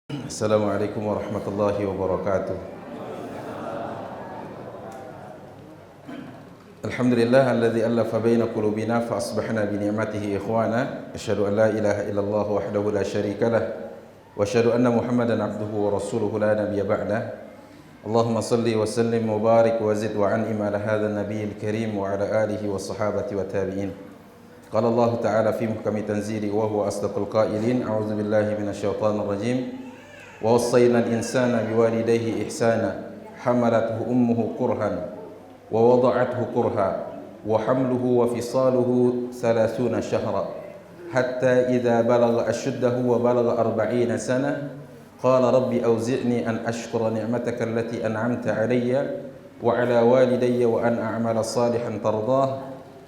Assalamualaikum warahmatullahi wabarakatuh. Alhamdulillah alladzi allafa baina qulubina fa asbahna bi ni'matihi ikhwana. Asyhadu an la ilaha illallah wahdahu la syarika lah wa asyhadu anna Muhammadan abduhu wa rasuluhu la nabiyya ba'dah. Allahumma salli wa sallim wa barik wa zid wa an'im ala hadzal nabiyil karim wa ala alihi wa sahabati wa tabi'in. Qala Allah ta'ala fi muhkami tanzili wa huwa asdaqul qailin. A'udzu billahi minasy syaithanir rajim. ووصينا الإنسان بوالديه إحسانا حملته أمه كرها ووضعته كرها وحمله وفصاله 30 شهرا حتى إذا بلغ أشده وبلغ 40 سنة قال رب أوزعني أن أشكر نعمتك التي أنعمت علي وعلى والدي وأن أعمل صالحا ترضاه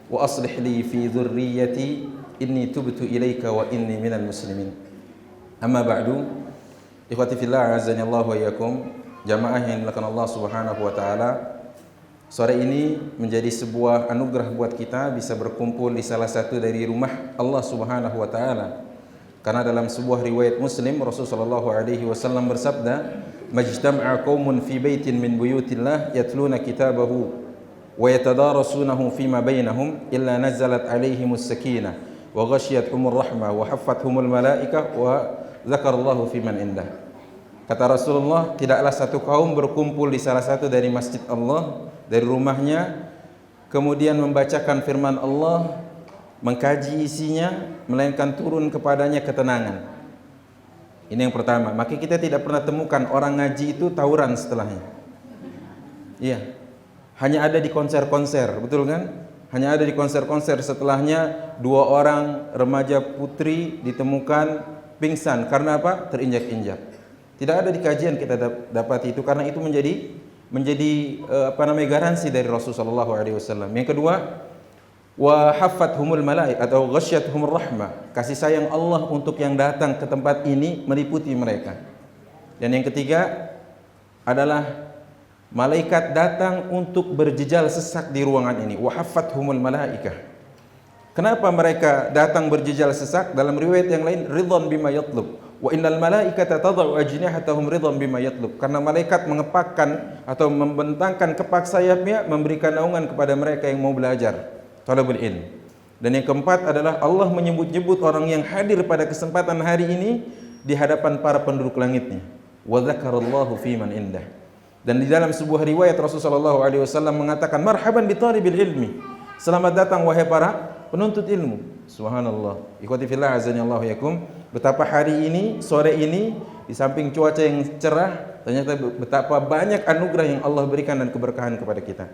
وأصلح لي في ذريتي إني تبت إليك وإني من المسلمين. أما بعد. Ikhwati fillah, azani Allah wa iyyakum, jamaah yang dimuliakan Allah Subhanahu wa taala. Sore ini menjadi sebuah anugerah buat kita bisa berkumpul di salah satu dari rumah Allah Subhanahu wa taala. Karena dalam sebuah riwayat Muslim, Rasulullah sallallahu alaihi wasallam bersabda, "Majtama'a qaumun fi baitin min buyutillah yatluna kitabahu wa yatadarasunahu fima bainahum illa nazalat alaihimus sakinah wa ghasyiyatuhumur rahmah wa haffathumul malaikah wa zakarallahu fiman indah." Kata Rasulullah, tidaklah satu kaum berkumpul di salah satu dari masjid Allah, dari rumahnya, kemudian membacakan firman Allah, mengkaji isinya, melainkan turun kepadanya ketenangan. Ini yang pertama. Maka kita tidak pernah temukan orang ngaji itu tawuran setelahnya. Iya. Hanya ada di konser-konser, betul kan? Hanya ada di konser-konser setelahnya dua orang remaja putri ditemukan pingsan karena apa? Terinjak-injak. Tidak ada di kajian kita dapat itu, karena itu menjadi garansi dari Rasulullah SAW. Yang kedua, wa haffathumul malaik atau ghasyiyatuhumur rahmah, kasih sayang Allah untuk yang datang ke tempat ini meliputi mereka. Dan yang ketiga adalah malaikat datang untuk berjejal sesak di ruangan ini. Wa haffathumul malaikah. Kenapa mereka datang berjejal sesak? Dalam riwayat yang lain, ridwan bima yatlub. Wa innal malaikata tad'u ajnihatahum ridwan bima yatlub. Karena malaikat mengepakkan atau membentangkan kepak sayapnya memberikan naungan kepada mereka yang mau belajar, talabul ilm. Dan yang keempat adalah Allah menyebut-nyebut orang yang hadir pada kesempatan hari ini di hadapan para penduduk langitnya. Wa dzakarallahu fiman indah. Dan di dalam sebuah riwayat Rasulullah SAW mengatakan, marhaban bi talibil ilmi. Selamat datang wahai para penuntut ilmu. Subhanallah. Ikhwati fillah, azani Allah yakum. Betapa hari ini, sore ini, di samping cuaca yang cerah, ternyata betapa banyak anugerah yang Allah berikan dan keberkahan kepada kita.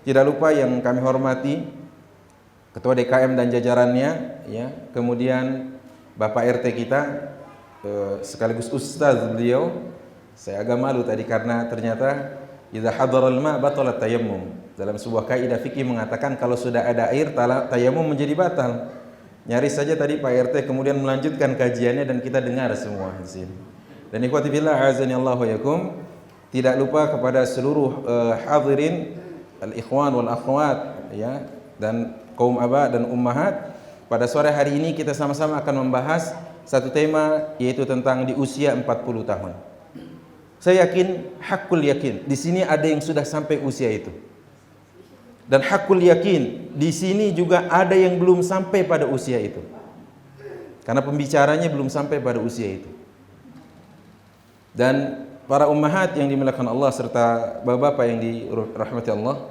Tidak lupa yang kami hormati Ketua DKM dan jajarannya, ya, kemudian Bapak RT kita, sekaligus Ustaz beliau. Saya agak malu tadi karena ternyata idza hadaral ma batalat tayammum. Dalam sebuah kaidah fikih mengatakan kalau sudah ada air, tayammum menjadi batal. Nyaris saja tadi Pak RT kemudian melanjutkan kajiannya dan kita dengar semua di sini. Dan ikhwati billah, azani Allah wa yakum, tidak lupa kepada seluruh hadirin al-ikhwan wal akhwat, ya, dan kaum aba dan ummahat. Pada sore hari ini kita sama-sama akan membahas satu tema, yaitu tentang di usia 40 tahun. Saya yakin, hakul yakin, di sini ada yang sudah sampai usia itu. Dan hakul yakin, di sini juga ada yang belum sampai pada usia itu. Karena pembicaranya belum sampai pada usia itu. Dan para ummahat yang dimuliakan Allah serta bapak-bapak yang dirahmati Allah,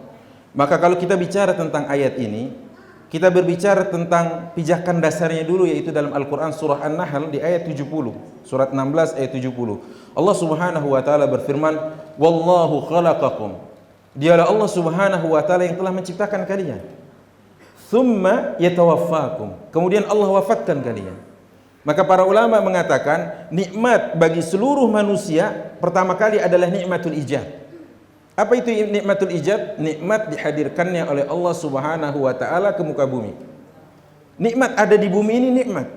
maka kalau kita bicara tentang ayat ini, kita berbicara tentang pijakan dasarnya dulu, yaitu dalam Al-Quran surah An-Nahl di ayat 70, surat 16 ayat 70. Allah Subhanahu wa taala berfirman, wallahu khalaqakum, dialah Allah Subhanahu wa taala yang telah menciptakan kalian. Tsumma yatawaffakum, kemudian Allah wafatkan kalian. Maka para ulama mengatakan nikmat bagi seluruh manusia pertama kali adalah nikmatul ijab. Apa itu nikmatul ijab? Nikmat dihadirkannya oleh Allah Subhanahu wa taala ke muka bumi. Nikmat ada di bumi ini nikmat.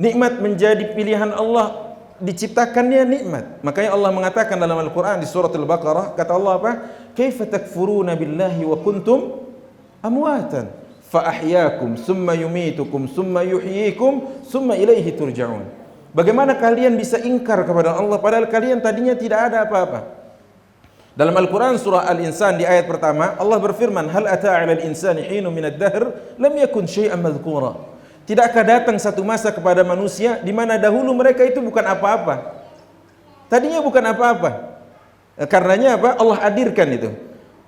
Nikmat menjadi pilihan Allah, diciptakannya nikmat. Makanya Allah mengatakan dalam Al-Quran di surat Al-Baqarah, kata Allah apa? Kaifa takfuruna billahi wa kuntum amwatan fa ahyakum summa yumitukum summa yuhyikum summa ilaihi turja'un. Bagaimana kalian bisa ingkar kepada Allah padahal kalian tadinya tidak ada apa-apa? Dalam Al-Quran surah Al-Insan di ayat pertama Allah berfirman, hal ata'a 'alal insani hinun minad dahr lam yakun syai'an madhkura. Tidakkah datang satu masa kepada manusia di mana dahulu mereka itu bukan apa-apa? Tadinya bukan apa-apa. Karenanya apa? Allah hadirkan itu.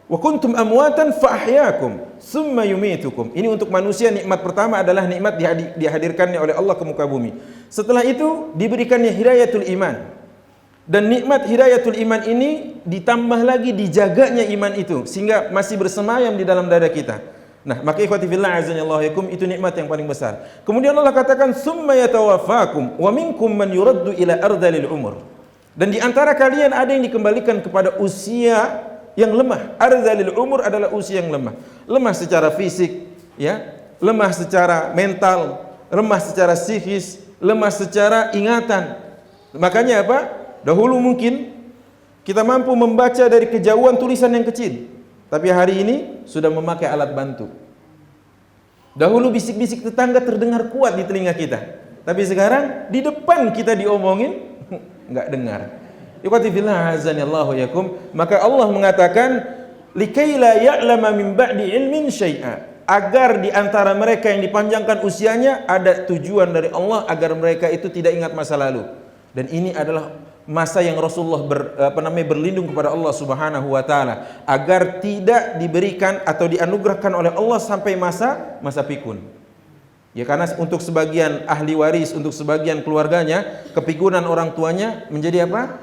Wa kuntum amwatan fa ahyaakum tsumma yumitukum. Ini untuk manusia nikmat pertama adalah nikmat dihadirkannya oleh Allah ke muka bumi. Setelah itu diberikannya hidayatul iman. Dan nikmat hidayatul iman ini ditambah lagi dijaganya iman itu sehingga masih bersemayam di dalam dada kita. Nah, maka ikhwati fillah azanillahu yakum, itu nikmat yang paling besar. Kemudian Allah katakan summa yatawaffakum wa minkum man yuraddu ila ardalil umur. Dan di antara kalian ada yang dikembalikan kepada usia yang lemah. Ardalil umur adalah usia yang lemah. Lemah secara fisik, ya, lemah secara mental, lemah secara psikis, lemah secara ingatan. Makanya apa? Dahulu mungkin kita mampu membaca dari kejauhan tulisan yang kecil, tapi hari ini sudah memakai alat bantu. Dahulu bisik-bisik tetangga terdengar kuat di telinga kita, tapi sekarang di depan kita diomongin nggak dengar. Ikhwati fillah azanillahu yakum, maka Allah mengatakan likai la ya'lama min ba'di ilmin syai'a, agar di antara mereka yang dipanjangkan usianya ada tujuan dari Allah agar mereka itu tidak ingat masa lalu. Dan ini adalah masa yang Rasulullah berlindung kepada Allah Subhanahu wa taala agar tidak diberikan atau dianugerahkan oleh Allah sampai masa pikun. Ya, karena untuk sebagian ahli waris, untuk sebagian keluarganya, kepikunan orang tuanya menjadi apa?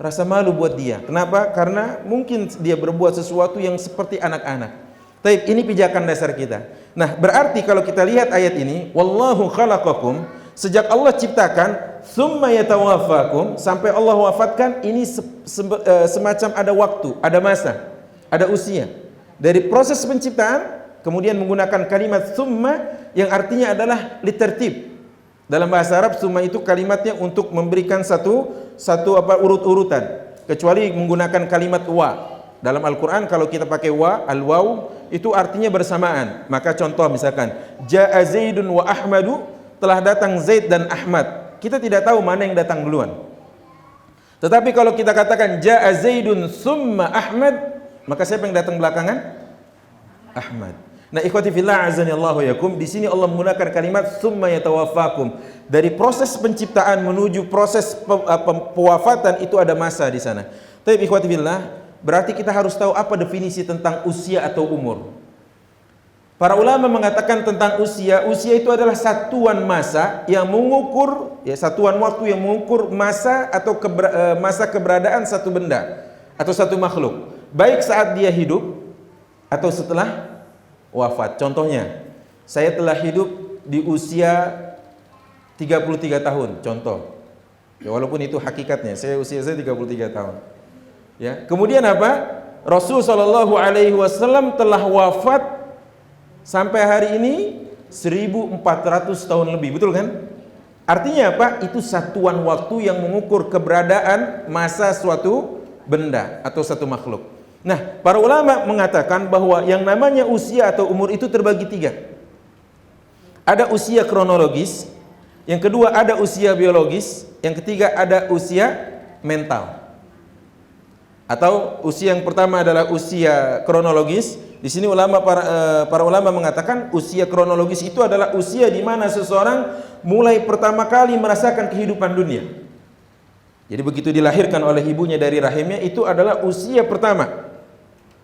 Rasa malu buat dia. Kenapa? Karena mungkin dia berbuat sesuatu yang seperti anak-anak. Taib, ini pijakan dasar kita. Nah, berarti kalau kita lihat ayat ini, wallahu khalaqakum, sejak Allah ciptakan, summa yatawaffakum, sampai Allah wafatkan, ini semacam ada waktu, ada masa, ada usia. Dari proses penciptaan, kemudian menggunakan kalimat summa yang artinya adalah litertib. Dalam bahasa Arab summa itu kalimatnya untuk memberikan satu urut-urutan. Kecuali menggunakan kalimat wa. Dalam Al-Quran kalau kita pakai wa, al-waw, itu artinya bersamaan. Maka contoh misalkan, ja'a Zaidun wa Ahmadu, telah datang Zaid dan Ahmad. Kita tidak tahu mana yang datang duluan. Tetapi kalau kita katakan ja'a Zaidun summa Ahmad, maka siapa yang datang belakangan? Ahmad. Nah, ikhwati fillah azanillahu yakum, di sini Allah menggunakan kalimat summa yatawaffakum. Dari proses penciptaan menuju proses pewafatan itu ada masa di sana. Tapi ikhwati fillah, berarti kita harus tahu apa definisi tentang usia atau umur. Para ulama mengatakan tentang usia itu adalah satuan masa yang mengukur, ya, satuan waktu yang mengukur masa atau masa keberadaan satu benda atau satu makhluk, baik saat dia hidup atau setelah wafat. Contohnya, saya telah hidup di usia 33 tahun, contoh. Ya, walaupun itu hakikatnya, usia saya 33 tahun. Ya, kemudian apa? Rasul sallallahu alaihi wasallam telah wafat sampai hari ini 1400 tahun lebih, betul kan? Artinya apa? Itu satuan waktu yang mengukur keberadaan masa suatu benda atau satu makhluk. Nah, para ulama mengatakan bahwa yang namanya usia atau umur itu terbagi tiga. Ada usia kronologis, yang kedua ada usia biologis, yang ketiga ada usia mental. Atau usia yang pertama adalah usia kronologis. Di sini para ulama mengatakan usia kronologis itu adalah usia di mana seseorang mulai pertama kali merasakan kehidupan dunia. Jadi begitu dilahirkan oleh ibunya dari rahimnya, itu adalah usia pertama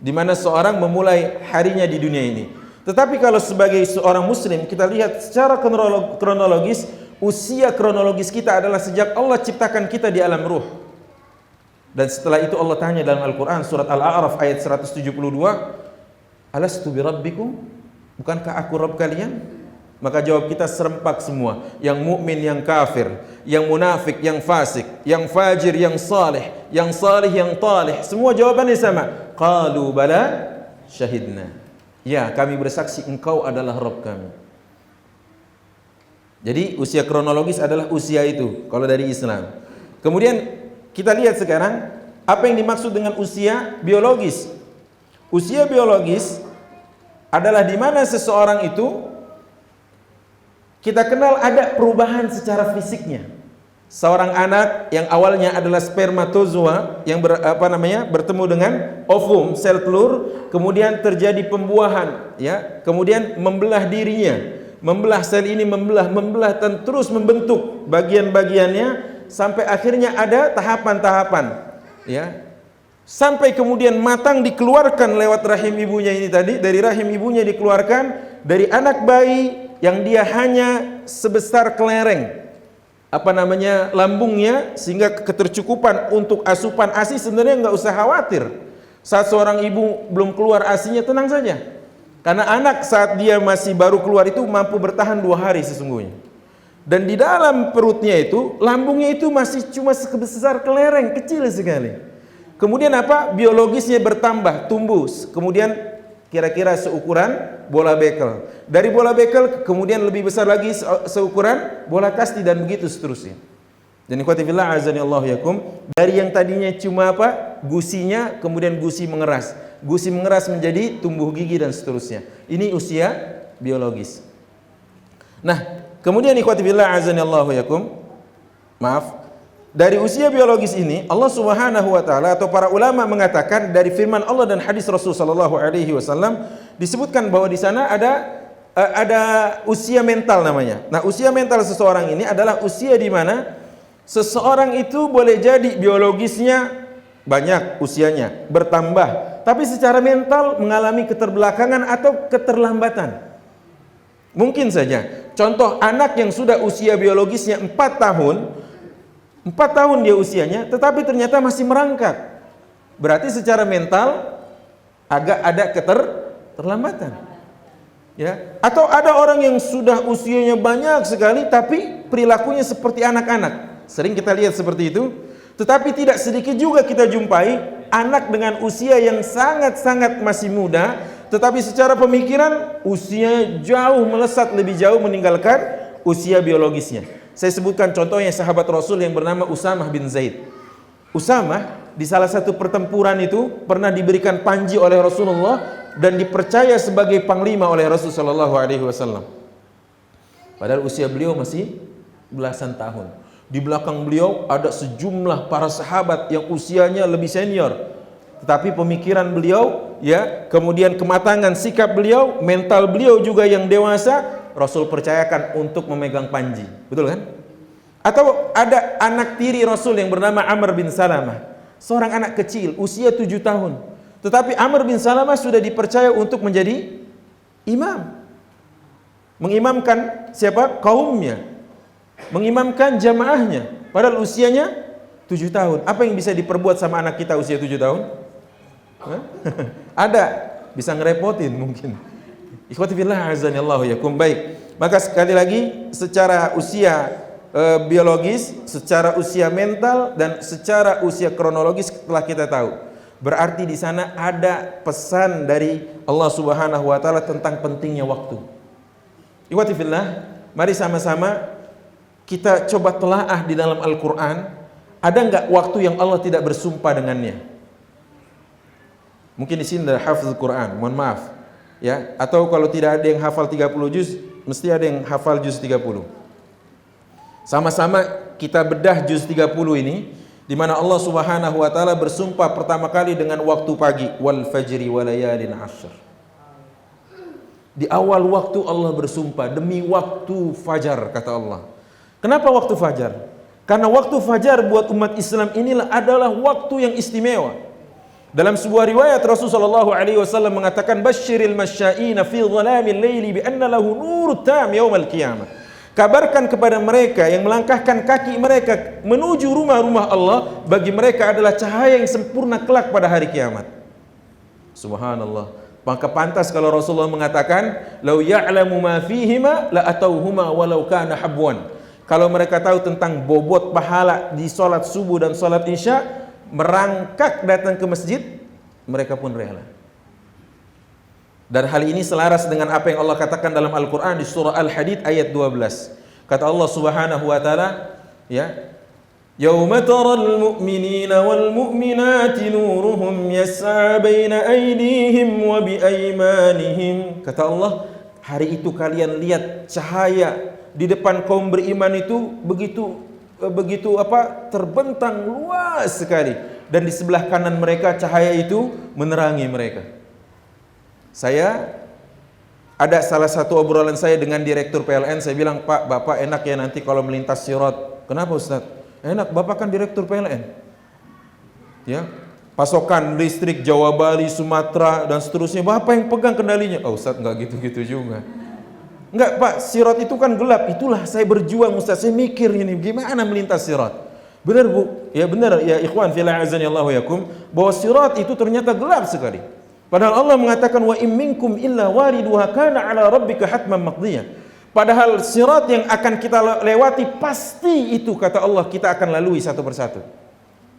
di mana seorang memulai harinya di dunia ini. Tetapi kalau sebagai seorang muslim kita lihat secara kronologis, usia kronologis kita adalah sejak Allah ciptakan kita di alam ruh. Dan setelah itu Allah tanya dalam Al-Quran surat Al-A'raf ayat 172, alastu birabbikum, bukankah aku Rabb kalian? Maka jawab kita serempak semua, yang mukmin, yang kafir, yang munafik, yang fasik, yang fajir, yang salih, yang talih, semua jawabannya sama. Qalu bala syahidna. Ya, kami bersaksi engkau adalah Rabb kami. Jadi usia kronologis adalah usia itu kalau dari Islam. Kemudian kita lihat sekarang apa yang dimaksud dengan usia biologis. Usia biologis adalah di mana seseorang itu kita kenal ada perubahan secara fisiknya. seorang anak yang awalnya adalah spermatozoa yang bertemu dengan ovum, sel telur, kemudian terjadi pembuahan, ya, kemudian membelah dirinya, membelah sel ini, membelah dan terus membentuk bagian-bagiannya sampai akhirnya ada tahapan-tahapan, ya, sampai kemudian matang, dikeluarkan lewat rahim ibunya ini tadi. Dari rahim ibunya dikeluarkan dari anak bayi yang dia hanya sebesar kelereng lambungnya, sehingga ketercukupan untuk asupan ASI sebenarnya nggak usah khawatir. Saat seorang ibu belum keluar ASInya, tenang saja, karena anak saat dia masih baru keluar itu mampu bertahan 2 hari sesungguhnya. Dan di dalam perutnya itu, lambungnya itu masih cuma sebesar kelereng, kecil sekali. Kemudian biologisnya bertambah, tumbuh, kemudian kira-kira seukuran bola bekel. Dari bola bekel kemudian lebih besar lagi seukuran bola kasti, dan begitu seterusnya. Dan ikhwati fillah azani Allah yakum, dari yang tadinya cuma gusinya, kemudian gusi mengeras menjadi tumbuh gigi dan seterusnya. Ini usia biologis. Nah, kemudian ikhwati fillah azani Allah yakum, dari usia biologis ini Allah Subhanahu wa taala atau para ulama mengatakan, dari firman Allah dan hadis Rasul sallallahu alaihi wasallam disebutkan bahwa di sana ada usia mental namanya. Nah, usia mental seseorang ini adalah usia di mana seseorang itu boleh jadi biologisnya banyak usianya, bertambah, tapi secara mental mengalami keterbelakangan atau keterlambatan. Mungkin saja, contoh anak yang sudah usia biologisnya 4 tahun dia usianya, tetapi ternyata masih merangkak. Berarti secara mental agak ada keterlambatan. Ya, atau ada orang yang sudah usianya banyak sekali tapi perilakunya seperti anak-anak. Sering kita lihat seperti itu. Tetapi tidak sedikit juga kita jumpai anak dengan usia yang sangat-sangat masih muda, tetapi secara pemikiran usia jauh melesat lebih jauh meninggalkan usia biologisnya. Saya sebutkan contohnya sahabat Rasul yang bernama Usamah bin Zaid. Usamah di salah satu pertempuran itu pernah diberikan panji oleh Rasulullah dan dipercaya sebagai panglima oleh Rasulullah sallallahu alaihi wasallam. Padahal usia beliau masih belasan tahun. Di belakang beliau ada sejumlah para sahabat yang usianya lebih senior. Tetapi pemikiran beliau, ya, kemudian kematangan sikap beliau, mental beliau juga yang dewasa, Rasul percayakan untuk memegang panji. Betul kan? Atau ada anak tiri Rasul yang bernama Amr bin Salamah. Seorang anak kecil, usia 7 tahun. Tetapi Amr bin Salamah sudah dipercaya untuk menjadi imam. Mengimamkan siapa? Kaumnya. Mengimamkan jamaahnya. Padahal usianya 7 tahun. Apa yang bisa diperbuat sama anak kita usia 7 tahun? Ada. Bisa ngerepotin mungkin. Ikhwati fillah azani Allah yakum. Baik. Maka sekali lagi, secara usia biologis, secara usia mental, dan secara usia kronologis telah kita tahu. Berarti di sana ada pesan dari Allah Subhanahu wa taala tentang pentingnya waktu. Ikhwati fillah, mari sama-sama kita coba telaah di dalam Al-Qur'an, ada enggak waktu yang Allah tidak bersumpah dengannya? Mungkin di sini ada hafaz Quran, mohon maaf. Ya, atau kalau tidak ada yang hafal 30 juz, mesti ada yang hafal juz 30. Sama-sama kita bedah juz 30 ini, di mana Allah Subhanahu wa taala bersumpah pertama kali dengan waktu pagi, wal fajri wa layalin 'ashr. Di awal waktu Allah bersumpah, demi waktu fajar, kata Allah. Kenapa waktu fajar? Karena waktu fajar buat umat Islam inilah adalah waktu yang istimewa. Dalam sebuah riwayat Rasulullah SAW mengatakan, Basyiril masya'ina fi dhalamil laili bi anna lahu nur tam yaumal qiyamah. Kabarkan kepada mereka yang melangkahkan kaki mereka menuju rumah-rumah Allah, bagi mereka adalah cahaya yang sempurna kelak pada hari kiamat. Subhanallah. Maka pantas kalau Rasulullah mengatakan, lau ya'lamu ma fihima la atauhuma walau kana habwan. Kalau mereka tahu tentang bobot pahala di salat subuh dan salat isya, merangkak datang ke masjid, mereka pun rela. Dan hal ini selaras dengan apa yang Allah katakan dalam Al-Quran di surah Al-Hadid ayat 12. Kata Allah Subhanahu wa taala, ya, yauma taral mu'minina wal mu'minati nuruhum yas'a baina aydihim wa bi aymanihim. Kata Allah, hari itu kalian lihat cahaya di depan kaum beriman itu begitu begitu terbentang luas sekali, dan di sebelah kanan mereka cahaya itu menerangi mereka. Saya ada salah satu obrolan saya dengan direktur PLN, saya bilang, "Pak, Bapak enak ya nanti kalau melintas Sirat." "Kenapa Ustaz?" "Enak, Bapak kan direktur PLN. Ya, pasokan listrik Jawa, Bali, Sumatera dan seterusnya, Bapak yang pegang kendalinya." "Oh Ustaz, enggak gitu-gitu juga." "Enggak Pak, Sirat itu kan gelap." "Itulah saya berjuang Ustaz, saya mikir ini gimana melintas Sirat." Benar Bu? Ya benar ya ikhwan fillah azanillahu yakum, bahwa Sirat itu ternyata gelap sekali. Padahal Allah mengatakan wa in minkum illa wariduha kana ala rabbika hatman maqdiyah. Padahal sirat yang akan kita lewati pasti itu, kata Allah, kita akan lalui satu persatu.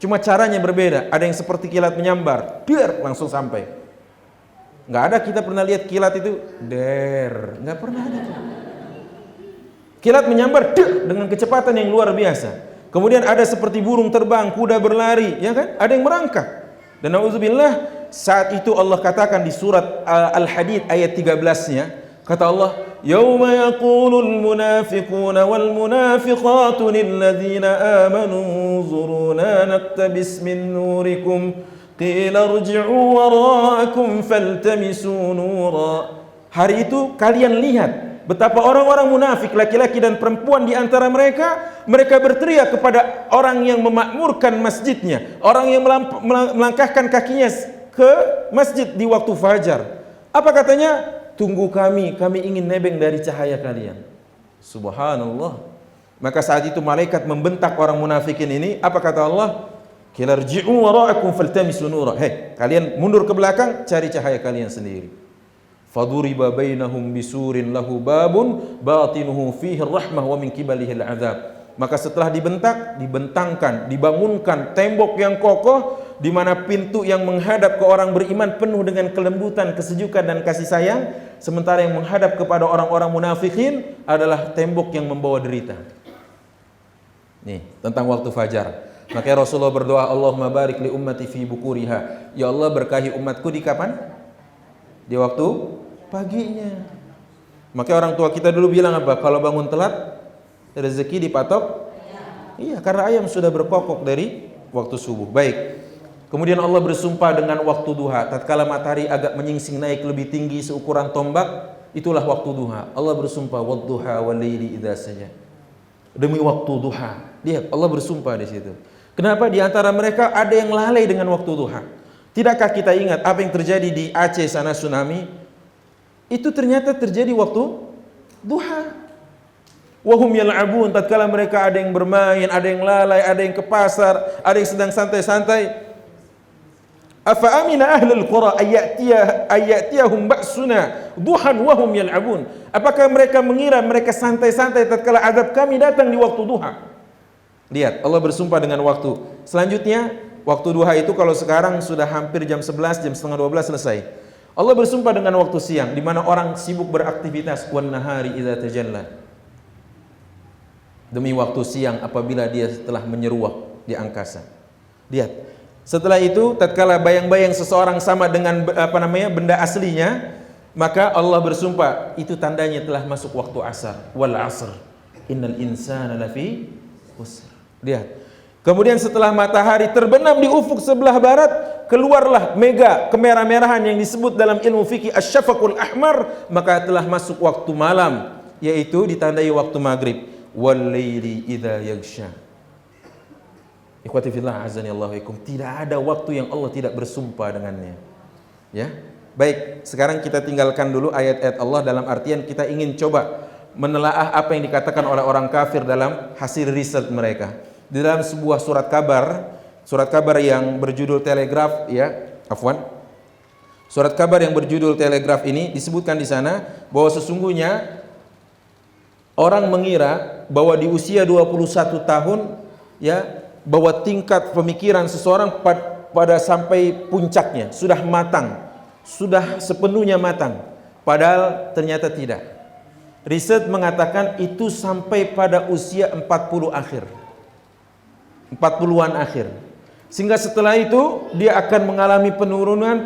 Cuma caranya berbeda. Ada yang seperti kilat menyambar, langsung sampai. Nggak ada kita pernah lihat kilat itu nggak pernah ada. Kilat menyambar dengan kecepatan yang luar biasa. Kemudian ada seperti burung terbang, kuda berlari, ya kan? Ada yang merangkak. Dan na'udzubillah, saat itu Allah katakan di surat Al-Hadid ayat 13-nya, kata Allah, "Yauma yaqulul munafiquna wal munafiqatu lil ladzina amanu zuruna naktabis min nurikum qila irji'u wara'akum faltamisu nura." Hari itu kalian lihat betapa orang-orang munafik, laki-laki dan perempuan di antara mereka berteriak kepada orang yang memakmurkan masjidnya, orang yang melangkahkan kakinya ke masjid di waktu fajar. Apa katanya? "Tunggu kami ingin nebeng dari cahaya kalian." Subhanallah. Maka saat itu malaikat membentak orang munafikin ini. Apa kata Allah? "Irji'u wara'akum faltamisu nura." Hei, kalian mundur ke belakang, cari cahaya kalian sendiri. "Faduriba bainahum bisurin lahu babun batinuhu fihi rahmah wa min qibalihi al'adzab." Maka setelah dibentangkan, dibangunkan tembok yang kokoh, di mana pintu yang menghadap ke orang beriman penuh dengan kelembutan, kesejukan dan kasih sayang, sementara yang menghadap kepada orang-orang munafikin adalah tembok yang membawa derita. Nih, tentang waktu fajar. Maka Rasulullah berdoa, "Allahumma barik li ummati fi bukuriha." Ya Allah, berkahi umatku di kapan? Di waktu paginya. Maka orang tua kita dulu bilang apa? Kalau bangun telat, rezeki dipatok. Iya, karena ayam sudah berkokok dari waktu subuh. Baik. Kemudian Allah bersumpah dengan waktu duha. Tatkala matahari agak menyingsing naik lebih tinggi seukuran tombak, itulah waktu duha. Allah bersumpah, "Wadduha wal-laili idza saja." Demi waktu duha. Lihat, Allah bersumpah di situ. Kenapa? Di antara mereka ada yang lalai dengan waktu duha. Tidakkah kita ingat apa yang terjadi di Aceh sana, tsunami? Itu ternyata terjadi waktu duha. Wahum yal'abun, tatkala mereka ada yang bermain, ada yang lalai, ada yang ke pasar, ada yang sedang santai-santai. Afa amina ahlul qura ayyatiyahum ba'suna duhan wahum yal'abun. Apakah mereka mengira mereka santai-santai tatkala azab kami datang di waktu duha? Lihat, Allah bersumpah dengan waktu. Selanjutnya, waktu duha itu kalau sekarang sudah hampir jam 11, jam setengah 12 selesai. Allah bersumpah dengan waktu siang, di mana orang sibuk beraktivitas. Wan nahari idza tajalla. Demi waktu siang apabila dia telah menyeruak di angkasa. Lihat, setelah itu tatkala bayang-bayang seseorang sama dengan benda aslinya, maka Allah bersumpah, itu tandanya telah masuk waktu asar. Wal asr innal insana lafi khusr. Lihat. Kemudian setelah matahari terbenam di ufuk sebelah barat, keluarlah mega kemerah-merahan yang disebut dalam ilmu fikih asy-syafaqul ahmar, maka telah masuk waktu malam, yaitu ditandai waktu maghrib. Wal-laili idza yaghsha. Ikhwati fillah azani Allahu ikum, tidak ada waktu yang Allah tidak bersumpah dengannya. Ya. Baik, sekarang kita tinggalkan dulu ayat-ayat Allah dalam artian kita ingin coba menelaah apa yang dikatakan oleh orang kafir dalam hasil riset mereka. Di dalam sebuah surat kabar yang berjudul Telegraf, ya, afwan. Surat kabar yang berjudul Telegraf ini disebutkan di sana bahwa sesungguhnya orang mengira bahwa di usia 21 tahun, ya, bahwa tingkat pemikiran seseorang pada sampai puncaknya, sudah matang, sudah sepenuhnya matang. Padahal ternyata tidak. Riset mengatakan itu sampai pada usia 40-an akhir. Sehingga setelah itu dia akan mengalami penurunan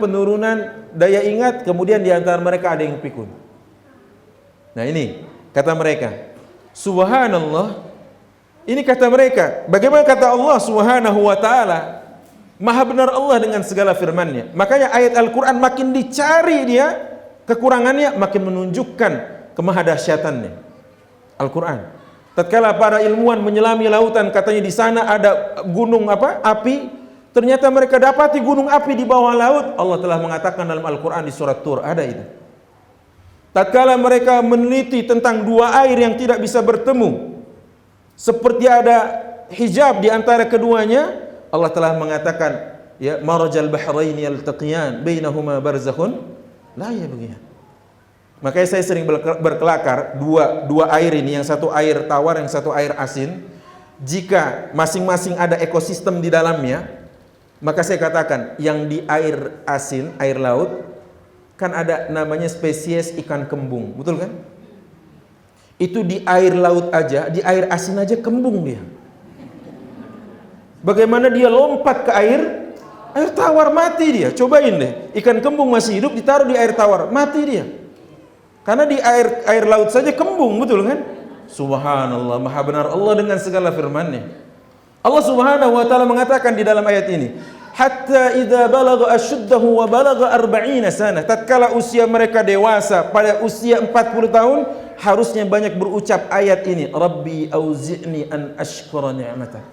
daya ingat, kemudian di antara mereka ada yang pikun. Nah ini kata mereka, subhanallah, Ini kata mereka. Bagaimana kata Allah Subhanahu wa taala? Maha benar Allah dengan segala firman-Nya. Makanya ayat Al-Qur'an makin dicari dia kekurangannya, makin menunjukkan kemahadahsyatannya. Al-Qur'an. Tatkala para ilmuwan menyelami lautan, katanya di sana ada gunung api, ternyata mereka dapati gunung api di bawah laut. Allah telah mengatakan dalam Al-Qur'an di surat Tur, ada itu. Tatkala mereka meneliti tentang dua air yang tidak bisa bertemu, seperti ada hijab di antara keduanya, Allah telah mengatakan, ya marajal bahraini yaltaqiyan bainahuma barzakhun la yabghiyan. Makanya saya sering berkelakar dua air ini, yang satu air tawar, yang satu air asin. Jika masing-masing ada ekosistem di dalamnya, maka saya katakan yang di air asin, air laut, kan ada namanya spesies ikan kembung, betul kan? Itu di air laut aja, di air asin aja kembung dia. Bagaimana dia lompat ke air tawar, mati dia. Cobain deh, ikan kembung masih hidup ditaruh di air tawar, mati dia. Karena di air laut saja kembung, betul kan? Subhanallah, maha benar Allah dengan segala firman-Nya. Allah Subhanahu wa taala mengatakan di dalam ayat ini, hatta idza balagha ashuddahu wa balagha 40 sana. Tatkala usia mereka dewasa pada usia 40 tahun, harusnya banyak berucap ayat ini, Rabbi auzi'ni an ashkura ni'matak.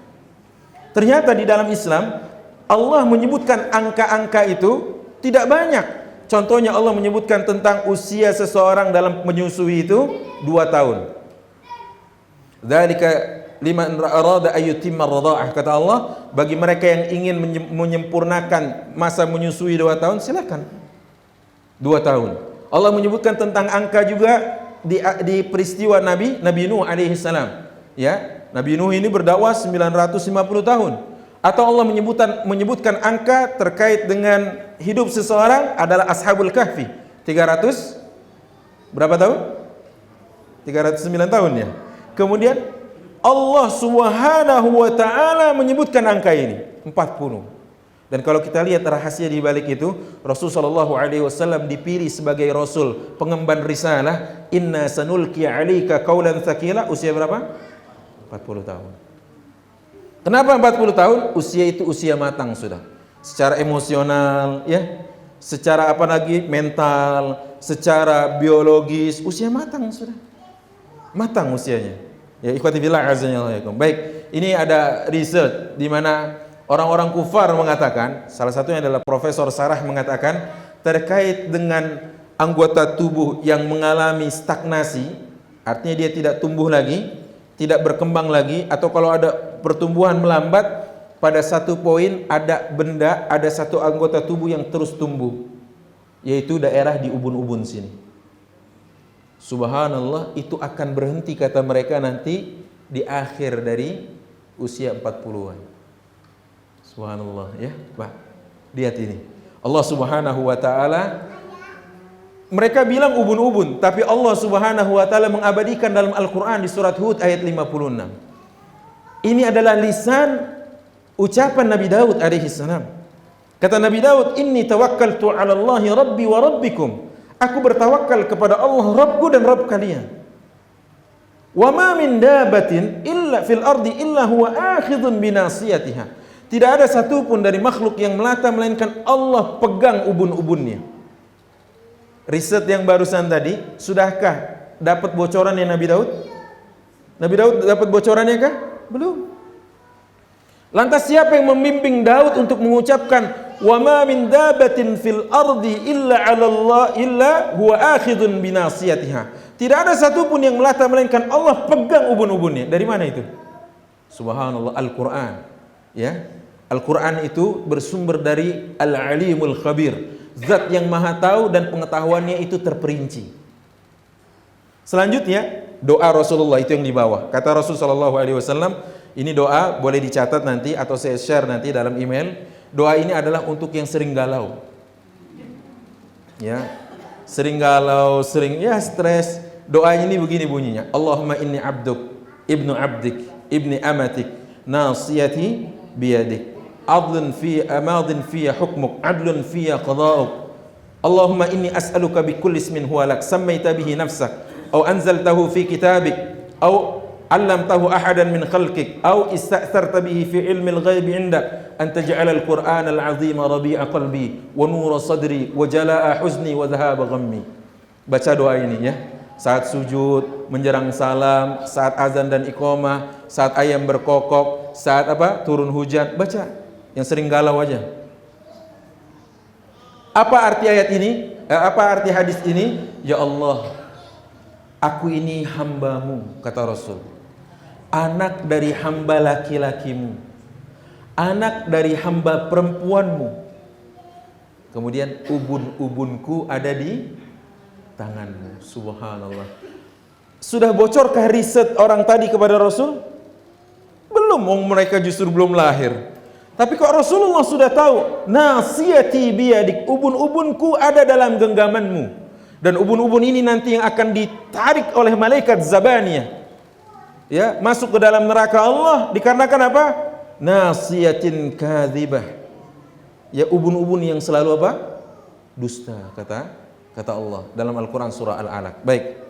Ternyata di dalam Islam Allah menyebutkan angka-angka itu tidak banyak. Contohnya Allah menyebutkan tentang usia seseorang dalam menyusui itu 2 tahun. Dzalika liman arada ayyutimma ar-radha'ah, kata Allah, bagi mereka yang ingin menyempurnakan masa menyusui 2 tahun, silakan 2 tahun. Allah menyebutkan tentang angka juga di peristiwa Nabi Nuh alaihi salam. Ya, Nabi Nuh ini berdakwah 950 tahun. Atau Allah menyebutkan angka terkait dengan hidup seseorang adalah Ashabul Kahfi, 300 berapa tahun? 309 tahun ya. Kemudian Allah Subhanahu wa taala menyebutkan angka ini 40. Dan kalau kita lihat rahasia di balik itu, Rasul sallallahu alaihi wasallam dipilih sebagai rasul pengemban risalah, inna sanulqi 'alaika qaulan tsaqila, usia berapa? 40 tahun. Kenapa 40 tahun? Usia itu usia matang sudah. Secara emosional, ya. Secara mental, secara biologis, usia matang sudah. Matang usianya. Ya, ikhwati billah azanillahu. Baik, ini ada riset di mana orang-orang kufar mengatakan, salah satunya adalah Profesor Sarah mengatakan, terkait dengan anggota tubuh yang mengalami stagnasi, artinya dia tidak tumbuh lagi, tidak berkembang lagi, atau kalau ada pertumbuhan melambat, pada satu poin ada satu anggota tubuh yang terus tumbuh, yaitu daerah di ubun-ubun sini. Subhanallah, itu akan berhenti kata mereka nanti di akhir dari usia 40-an. Subhanallah, ya. Pak, lihat ini. Allah Subhanahu wa taala, mereka bilang ubun-ubun, tapi Allah Subhanahu wa taala mengabadikan dalam Al-Qur'an di surat Hud ayat 56. Ini adalah lisan ucapan Nabi Daud alaihi salam. Kata Nabi Daud, inni tawakkaltu 'ala Allahi rabbi wa rabbikum. Aku bertawakal kepada Allah Rabbku dan Rabb kalian. Wa ma min dabatin illa fil ardi illa huwa akhidhun binasiyatiha. Tidak ada satupun dari makhluk yang melata melainkan Allah pegang ubun-ubunnya. Riset yang barusan tadi, sudahkah dapat bocorannya Nabi Daud? Nabi Daud dapat bocorannya kah? Belum. Lantas siapa yang membimbing Daud untuk mengucapkan wa ma min dabatin fil ardi illa 'ala Allah illa huwa akhidhun binasiyatiha. Tidak ada satupun yang melata melainkan Allah pegang ubun-ubunnya. Dari mana itu? Subhanallah, Al-Qur'an. Ya. Al-Qur'an itu bersumber dari Al-Alimul Khabir, zat yang maha tahu dan pengetahuannya itu terperinci. Selanjutnya, doa Rasulullah itu yang di bawah. Kata Rasul sallallahu alaihi wasallam, ini doa boleh dicatat nanti atau saya share nanti dalam email. Doa ini adalah untuk yang sering galau. Ya. Sering galau, sering stres. Doa ini begini bunyinya. Allahumma inni abduk, ibnu abdik, ibni amatik, nasiyati biyadik. Adlun fi amadin fi hukmuk, adlun fi qada'uk. Allahumma inni as'aluka bi kulli ismin huwa lak sammaita bihi nafsak aw anzaltahu fi kitabik aw 'allamtahu ahadan min khalqik aw ista'tharta bihi fi ilmil ghaibi 'indak an taj'ala al-Qur'ana al-'azima rabi'a qalbi wa nura sadri wa jalaa'a huzni wa dhahaba ghammi. Baca doa ini ya. Saat sujud, menjelang salam, saat azan dan iqamah, saat ayam berkokok, saat turun hujan, baca. Yang sering galau aja. Apa arti ayat ini? Apa arti hadis ini? Ya Allah, aku ini hambamu, kata Rasul. Anak dari hamba laki-lakimu, anak dari hamba perempuanmu. Kemudian ubun-ubunku ada di tanganmu. Subhanallah. Sudah bocorkah riset orang tadi kepada Rasul? Belum, mereka justru belum lahir. Tapi kok Rasulullah sudah tahu, nasiyati biyadik, ubun-ubunku ada dalam genggamanmu. Dan ubun-ubun ini nanti yang akan ditarik oleh malaikat Zabaniyah. Ya, masuk ke dalam neraka Allah dikarenakan apa? Nasiyatin kadzibah. Ya, ubun-ubun yang selalu dusta, kata Allah dalam Al-Quran surah Al-Alaq. Baik.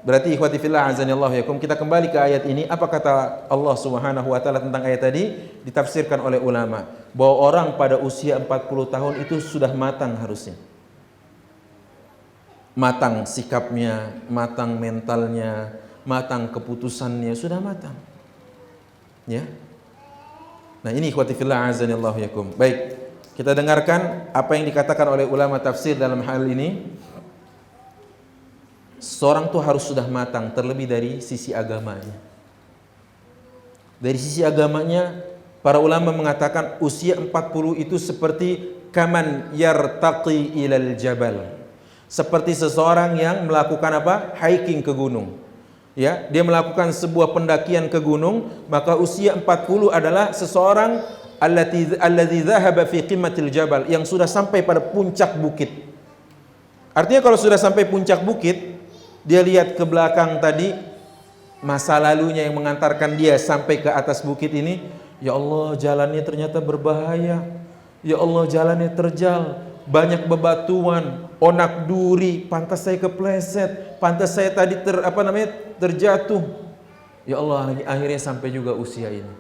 Berarti ikhwati fillah azanillahu yakum, kita kembali ke ayat ini. Apa kata Allah Subhanahu wa taala tentang ayat tadi? Ditafsirkan oleh ulama bahwa orang pada usia 40 tahun itu sudah matang harusnya. Matang sikapnya, matang mentalnya, matang keputusannya, sudah matang. Ya. Nah, ini ikhwati fillah azanillahu yakum. Baik, kita dengarkan apa yang dikatakan oleh ulama tafsir dalam hal ini. Seorang tuh harus sudah matang, terlebih dari sisi agamanya. Dari sisi agamanya, para ulama mengatakan usia 40 itu seperti kaman yartaqi ilal jabal. Seperti seseorang yang melakukan hiking ke gunung. Ya, dia melakukan sebuah pendakian ke gunung, maka usia 40 adalah seseorang alladzi dhahaba fi qimmatil jabal, yang sudah sampai pada puncak bukit. Artinya kalau sudah sampai puncak bukit, dia lihat ke belakang tadi, masa lalunya yang mengantarkan dia sampai ke atas bukit ini. Ya Allah, jalannya ternyata berbahaya. Ya Allah, jalannya terjal, banyak bebatuan, onak duri, pantas saya kepleset, pantas saya tadi terjatuh. Ya Allah, akhirnya sampai juga usia ini.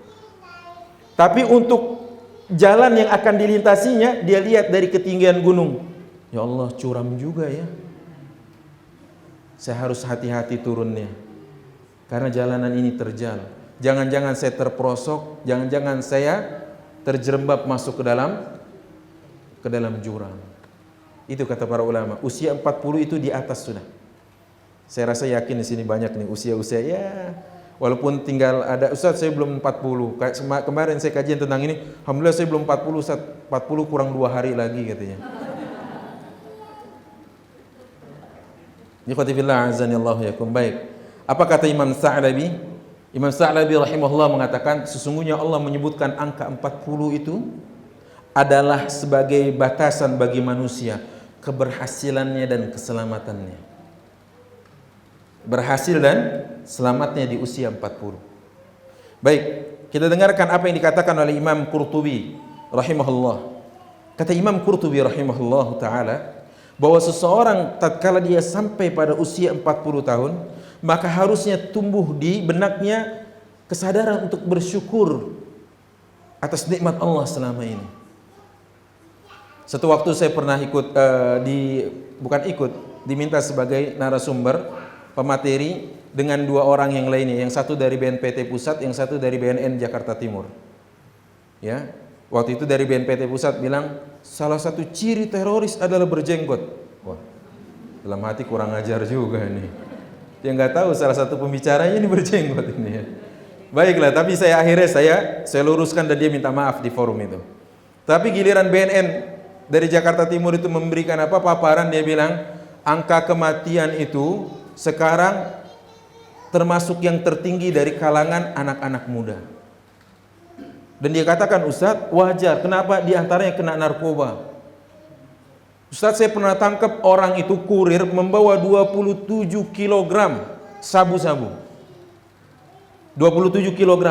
Tapi untuk jalan yang akan dilintasinya, dia lihat dari ketinggian gunung. Ya Allah, curam juga ya. Saya harus hati-hati turunnya, karena jalanan ini terjal. Jangan-jangan saya terperosok, jangan-jangan saya terjerembab masuk ke dalam jurang. Itu kata para ulama. Usia 40 itu di atas sudah. Saya rasa yakin di sini banyak nih usia-usia ya. Walaupun tinggal ada, Ustaz saya belum 40. Kemarin saya kajian tentang ini, alhamdulillah saya belum 40, Ustaz. 40 kurang 2 hari lagi katanya. Ikhwatifillah azanillahu yakum. Baik. Apa kata Imam Sa'labi? Imam Sa'labi rahimahullah mengatakan, sesungguhnya Allah menyebutkan angka 40 itu adalah sebagai batasan bagi manusia keberhasilannya dan keselamatannya. Berhasil dan selamatnya di usia 40. Baik, kita dengarkan apa yang dikatakan oleh Imam Qurtubi rahimahullah. Kata Imam Qurtubi rahimahullah ta'ala, bahwa seseorang tatkala dia sampai pada usia 40 tahun, maka harusnya tumbuh di benaknya kesadaran untuk bersyukur atas nikmat Allah selama ini. Satu waktu saya pernah diminta sebagai narasumber, pemateri dengan 2 orang yang lainnya, yang satu dari BNPT Pusat, yang satu dari BNN Jakarta Timur. Ya, waktu itu dari BNPT Pusat bilang, salah satu ciri teroris adalah berjenggot. Wah, dalam hati kurang ajar juga nih. Dia nggak tahu salah satu pembicaranya ini berjenggot ini ya. Baiklah, tapi akhirnya saya luruskan dan dia minta maaf di forum itu. Tapi giliran BNN dari Jakarta Timur itu memberikan paparan, dia bilang angka kematian itu sekarang termasuk yang tertinggi dari kalangan anak-anak muda. Dan dia katakan, Ustadz, wajar. Kenapa? Di antaranya kena narkoba. Ustadz, saya pernah tangkap orang itu kurir membawa 27 kg sabu-sabu. 27 kg.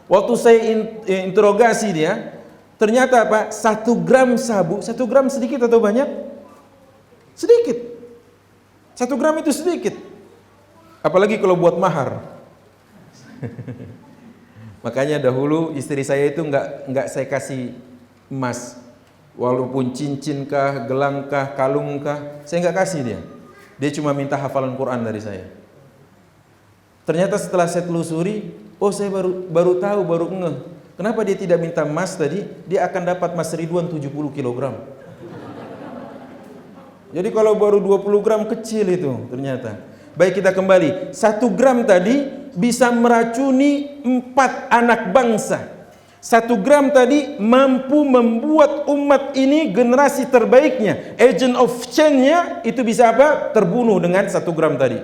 Waktu saya interogasi dia, ternyata 1 gram sabu, 1 gram sedikit atau banyak? Sedikit. 1 gram itu sedikit. Apalagi kalau buat mahar. Makanya dahulu istri saya itu nggak saya kasih emas, walaupun cincin kah, gelang kah, kalung kah, saya nggak kasih dia. Dia cuma minta hafalan Quran dari saya. Ternyata setelah saya telusuri, oh saya baru tahu, baru ngeh. Kenapa dia tidak minta emas tadi? Dia akan dapat emas Ridwan 70 kg. Jadi kalau baru 20 gram kecil itu ternyata. Baik, kita kembali. 1 gram tadi bisa meracuni 4 anak bangsa. 1 gram tadi mampu membuat umat ini generasi terbaiknya. Agent of change-nya itu bisa apa? Terbunuh dengan 1 gram tadi.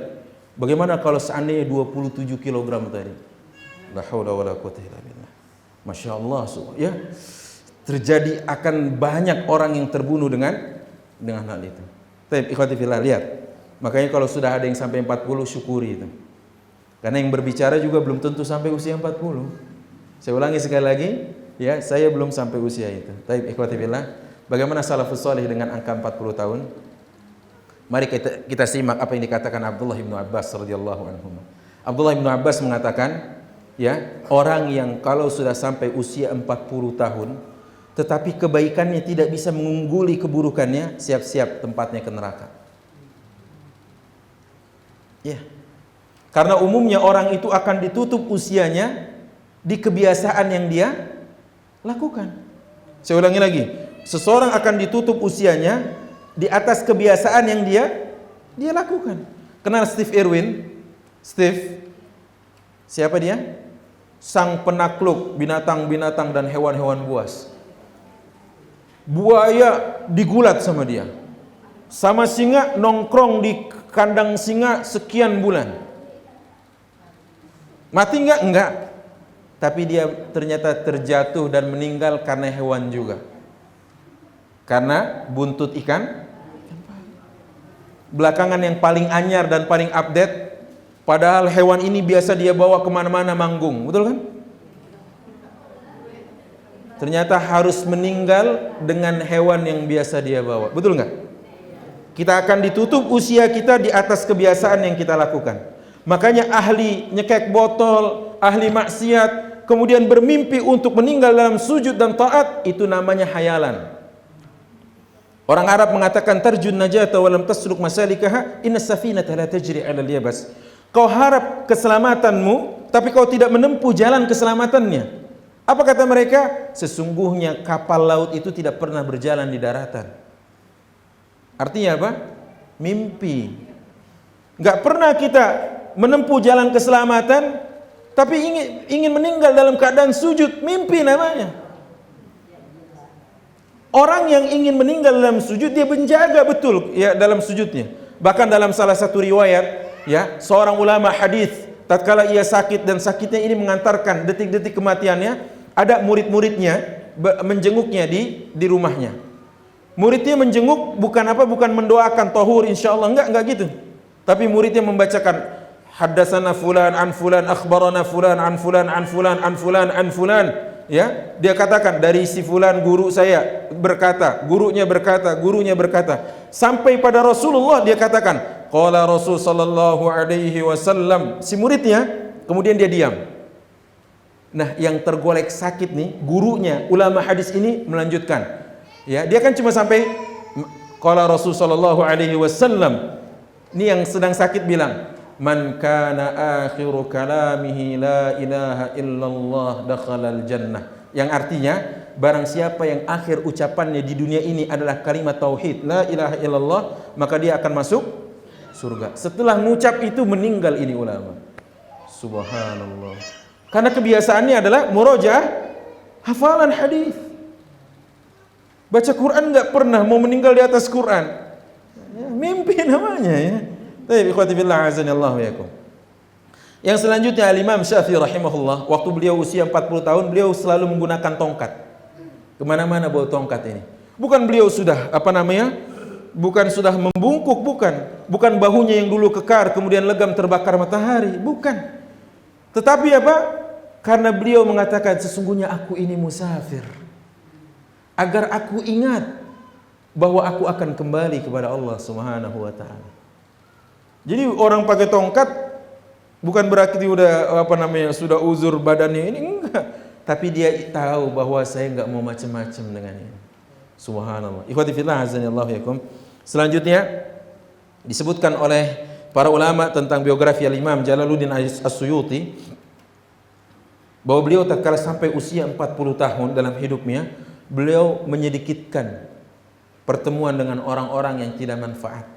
Bagaimana kalau seandainya 27 kg tadi? La haula wala quwwata illa billah. Masya Allah, ya. Terjadi akan banyak orang yang terbunuh dengan hal itu. Tapi ikhwati fillah, lihat. Makanya kalau sudah ada yang sampai 40, syukuri itu. Karena yang berbicara juga belum tentu sampai usia 40. Saya ulangi sekali lagi, ya, saya belum sampai usia itu. Tapi ikhwati fillah, bagaimana salafus salih dengan angka 40 tahun? Mari kita simak apa yang dikatakan Abdullah bin Abbas radhiyallahu anhu. Abdullah bin Abbas mengatakan, ya, orang yang kalau sudah sampai usia 40 tahun, tetapi kebaikannya tidak bisa mengungguli keburukannya, siap-siap tempatnya ke neraka. Ya. Karena umumnya orang itu akan ditutup usianya di kebiasaan yang dia lakukan. Saya ulangi lagi. Seseorang akan ditutup usianya di atas kebiasaan yang dia lakukan. Kenal Steve Irwin? Steve, siapa dia? Sang penakluk binatang-binatang dan hewan-hewan buas. Buaya digulat sama dia. Sama singa nongkrong di kandang singa sekian bulan. Mati enggak? Enggak. Tapi dia ternyata terjatuh dan meninggal karena hewan juga. Karena buntut ikan. Belakangan yang paling anyar dan paling update, padahal hewan ini biasa dia bawa kemana-mana manggung, betul kan? Ternyata harus meninggal dengan hewan yang biasa dia bawa, betul nggak? Kita akan ditutup usia kita di atas kebiasaan yang kita lakukan. Makanya ahli nyekek botol, ahli maksiat, kemudian bermimpi untuk meninggal dalam sujud dan taat, itu namanya hayalan. Orang Arab mengatakan tarjun najata wa lam tasluk masalikaha inna safinata la tajri 'ala al-yabas. Kau harap keselamatanmu tapi kau tidak menempuh jalan keselamatannya. Apa kata mereka? Sesungguhnya kapal laut itu tidak pernah berjalan di daratan. Artinya apa? Mimpi. Enggak pernah kita menempuh jalan keselamatan tapi ingin meninggal dalam keadaan sujud, mimpi namanya. Orang yang ingin meninggal dalam sujud, dia menjaga betul ya dalam sujudnya. Bahkan dalam salah satu riwayat, ya, seorang ulama hadis tatkala ia sakit dan sakitnya ini mengantarkan detik-detik kematiannya, ada murid-muridnya menjenguknya di rumahnya. Muridnya menjenguk bukan mendoakan tahur insyaallah, enggak gitu. Tapi muridnya membacakan haddatsana fulan an fulan akhbarana fulan an fulan an fulan an fulan an fulan. Ya, dia katakan dari si fulan guru saya berkata, gurunya berkata, sampai pada Rasulullah dia katakan, qala Rasul sallallahu alaihi wasallam. Si muridnya kemudian dia diam. Nah, yang tergolek sakit nih, gurunya ulama hadis ini melanjutkan. Ya, dia kan cuma sampai qala Rasul sallallahu alaihi wasallam. Ini yang sedang sakit bilang, man kana akhiru kalamihi la ilaha illallah dakhalal jannah. Yang artinya barang siapa yang akhir ucapannya di dunia ini adalah kalimat tauhid la ilaha illallah, maka dia akan masuk surga. Setelah mengucap itu meninggal ini ulama. Subhanallah. Karena kebiasaannya adalah murojaah hafalan hadis. Baca Quran enggak pernah, mau meninggal di atas Quran. Ya, mimpi namanya ya. Baik, ikhwati fillah azanillahu yakum. Yang selanjutnya Al-Imam Syafi'i rahimahullah, waktu beliau usia 40 tahun, beliau selalu menggunakan tongkat. Kemana-mana bawa tongkat ini. Bukan beliau sudah bukan sudah membungkuk, bukan bahunya yang dulu kekar kemudian legam terbakar matahari, bukan. Tetapi apa? Karena beliau mengatakan sesungguhnya aku ini musafir. Agar aku ingat bahwa aku akan kembali kepada Allah Subhanahu wa taala. Jadi orang pakai tongkat Bukan berarti udah sudah uzur badannya ini, enggak. Tapi dia tahu bahwa saya enggak mau macam-macam dengan ini. Subhanallah. Ikhwati fillah azanillahu yakum. Selanjutnya disebutkan oleh para ulama tentang biografi Al-Imam Jalaluddin As-Suyuti bahwa beliau tatkala sampai usia 40 tahun dalam hidupnya, beliau menyedikitkan pertemuan dengan orang-orang yang tidak manfaat.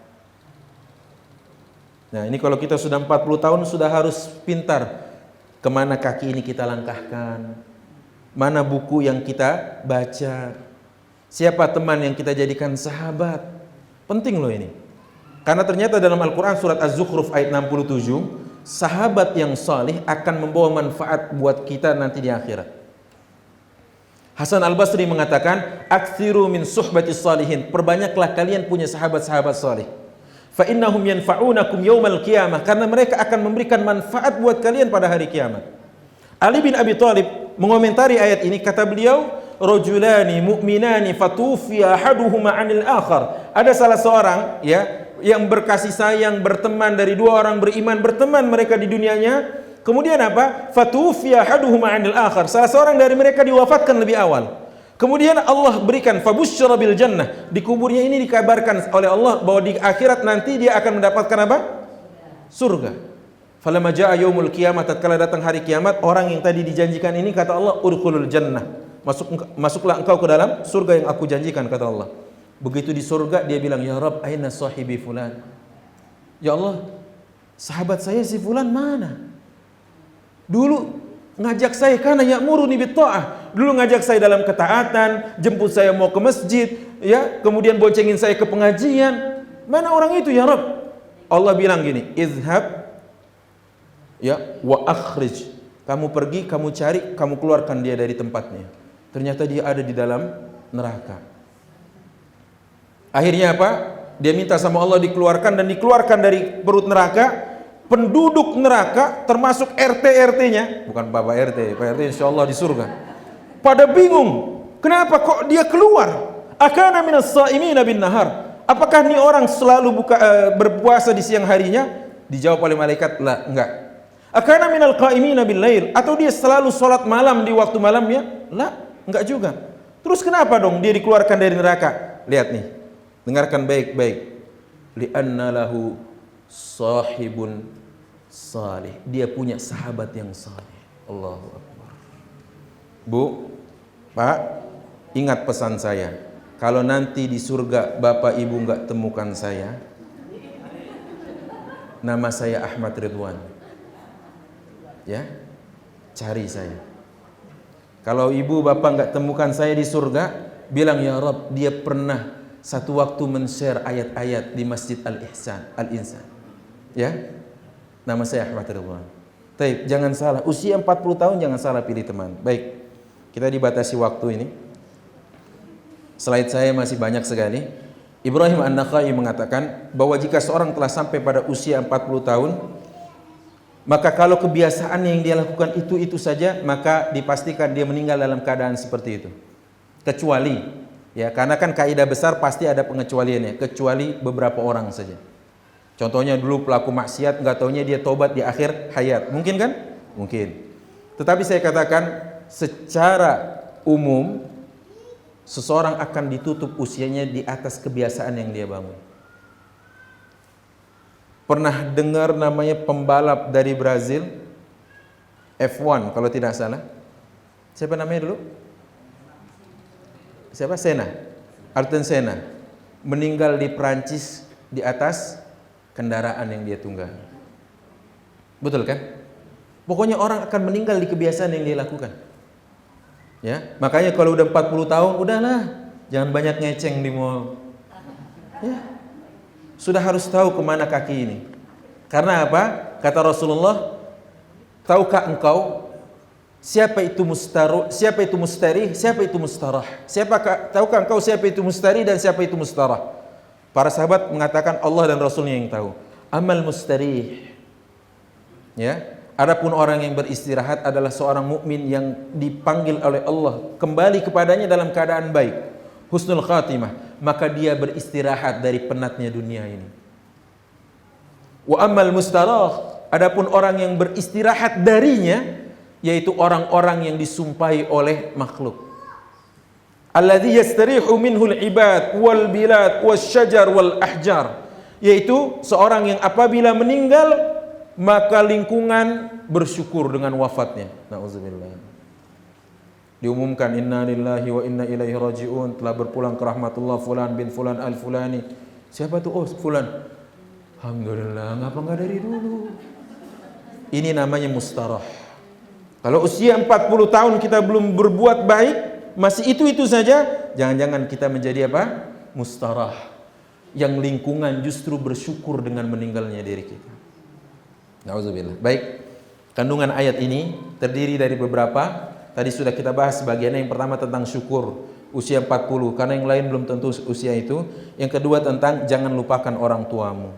Nah, ini kalau kita sudah 40 tahun sudah harus pintar kemana kaki ini kita langkahkan, mana buku yang kita baca, siapa teman yang kita jadikan sahabat. Penting loh ini. Karena ternyata dalam Al-Quran surat Az-Zukhruf ayat 67, sahabat yang salih akan membawa manfaat buat kita nanti di akhirat. Hasan Al-Basri mengatakan, "Aktsiru min suhbatis salihin." Perbanyaklah kalian punya sahabat-sahabat salih. Fa innahum yanfa'unakum yaumal qiyamah, karena mereka akan memberikan manfaat buat kalian pada hari kiamat. Ali bin Abi Thalib mengomentari ayat ini, kata beliau, "Rajulani mu'minani fatufiya ahaduhuma 'anil akhar." Ada salah seorang yang berkasih sayang, berteman dari dua orang beriman, berteman mereka di dunianya. Kemudian apa? Fatufiya ahaduhuma 'anil akhar. Salah seorang dari mereka diwafatkan lebih awal. Kemudian Allah berikan fabusyra bil jannah. Di kuburnya ini dikabarkan oleh Allah bahwa di akhirat nanti dia akan mendapatkan apa? Surga. Falamma jaa yaumul qiyamah, tatkala datang hari kiamat, orang yang tadi dijanjikan ini kata Allah, udkhulul jannah. Masuklah engkau ke dalam surga yang aku janjikan, kata Allah. Begitu di surga dia bilang, "Ya Rabb, aina sahibi fulan?" Ya Allah, sahabat saya si fulan mana? Dulu ngajak saya karena ya'muruni bitta'ah. Dulu ngajak saya dalam ketaatan, jemput saya mau ke masjid, ya, kemudian boncengin saya ke pengajian. Mana orang itu ya Rabb? Allah bilang gini, "Izhab ya wa akhrij." Kamu pergi, kamu cari, kamu keluarkan dia dari tempatnya. Ternyata dia ada di dalam neraka. Akhirnya apa? Dia minta sama Allah dikeluarkan, dan dikeluarkan dari perut neraka. Penduduk neraka termasuk RT-RT-nya, bukan Bapak RT, Pak RT insya Allah di surga, pada bingung, kenapa kok dia keluar? Akana minas sha'imina bin nahar. Apakah ini orang selalu berpuasa di siang harinya? Dijawab oleh malaikat, lah, enggak. Akana minal qa'imina bil lail, atau dia selalu sholat malam di waktu malamnya? Lah, enggak juga. Terus kenapa dong dia dikeluarkan dari neraka? Lihat nih, dengarkan baik-baik. Li'anna lahu sahibun salih. Dia punya sahabat yang salih. Allahu Akbar. Bu, Pak, ingat pesan saya. Kalau nanti di surga Bapak Ibu enggak temukan saya, nama saya Ahmad Ridwan. Ya, cari saya. Kalau Ibu Bapak enggak temukan saya di surga, bilang, "Ya Rabb, dia pernah satu waktu men-share ayat-ayat di Masjid Al-Insan." Ya, nama saya Ahmad Ridwan. Baik, jangan salah, usia 40 tahun jangan salah pilih teman. Baik, kita dibatasi waktu ini. Slide saya masih banyak sekali. Ibrahim An-Nakha'i mengatakan bahwa jika seorang telah sampai pada usia 40 tahun, maka kalau kebiasaan yang dia lakukan itu saja, maka dipastikan dia meninggal dalam keadaan seperti itu. Kecuali, ya, karena kan kaidah besar pasti ada pengecualiannya, kecuali beberapa orang saja. Contohnya dulu pelaku maksiat, nggak taunya dia tobat di akhir hayat. Mungkin kan? Mungkin. Tetapi saya katakan secara umum seseorang akan ditutup usianya di atas kebiasaan yang dia bangun. Pernah dengar namanya pembalap dari Brazil F1 kalau tidak salah? Siapa namanya dulu? Siapa? Senna. Ayrton Senna meninggal di Prancis di atas kendaraan yang dia tunggangi. Betul kan? Pokoknya orang akan meninggal di kebiasaan yang dia lakukan. Ya, makanya kalau udah 40 tahun, udahlah, jangan banyak ngeceng di mall. Ya, sudah harus tahu kemana kaki ini. Karena apa? Kata Rasulullah, tahukah engkau siapa itu mustarih, siapa itu mustarih, siapa itu mustarah? Tahukah engkau siapa itu mustarih dan siapa itu mustarah? Para sahabat mengatakan Allah dan Rasulnya yang tahu. Amal mustarih, ya, adapun orang yang beristirahat adalah seorang mukmin yang dipanggil oleh Allah kembali kepadanya dalam keadaan baik, husnul khatimah, maka dia beristirahat dari penatnya dunia ini. Wa amal mustarah, Adapun orang yang beristirahat darinya, yaitu orang-orang yang disumpahi oleh makhluk. Alladzi yastarihu minhul ibad wal bilad wasyajar wal ahjar, yaitu seorang yang apabila meninggal maka lingkungan bersyukur dengan wafatnya. Nauzubillah. Diumumkan inna lillahi wa inna ilaihi rajiun, telah berpulang ke rahmatullah fulan bin fulan al fulani. Siapa tuh? Oh, fulan. Alhamdulillah, ngapa enggak dari dulu? Ini namanya mustarah. Kalau usia 40 tahun kita belum berbuat baik, masih itu saja, jangan-jangan kita menjadi apa? Mustarah. Yang lingkungan justru bersyukur dengan meninggalnya diri kita. Nauzubillah. Baik, kandungan ayat ini terdiri dari beberapa. Tadi sudah kita bahas bagiannya. Yang pertama tentang syukur, usia 40, karena yang lain belum tentu usia itu. Yang kedua tentang jangan lupakan orang tuamu.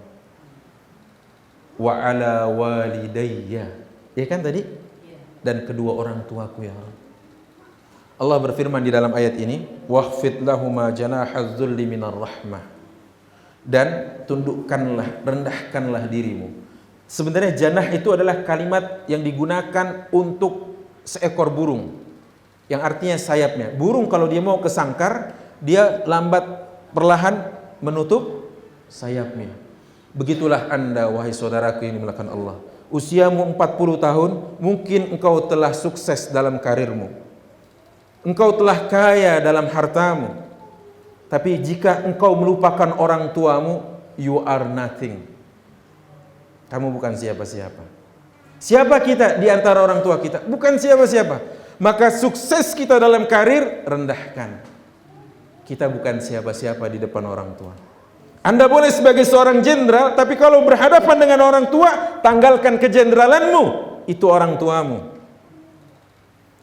Wa ala walidayya, ya kan tadi? Dan kedua orang tuaku ya Allah. Allah berfirman di dalam ayat ini, wahfid lahuma janahaz dzulli minar rahmah, dan tundukkanlah, rendahkanlah dirimu. Sebenarnya janah itu adalah kalimat yang digunakan untuk seekor burung, yang artinya sayapnya. Burung kalau dia mau kesangkar, dia lambat perlahan menutup sayapnya. Begitulah Anda wahai saudaraku yang dimuliakan Allah. Usiamu 40 tahun, mungkin engkau telah sukses dalam karirmu. Engkau telah kaya dalam hartamu. Tapi jika engkau melupakan orang tuamu, you are nothing. Kamu bukan siapa-siapa. Siapa kita di antara orang tua kita? Bukan siapa-siapa. Maka sukses kita dalam karir, rendahkan. Kita bukan siapa-siapa di depan orang tua. Anda boleh sebagai seorang jenderal, tapi kalau berhadapan dengan orang tua, tanggalkan kejeneralanmu. Itu orang tuamu.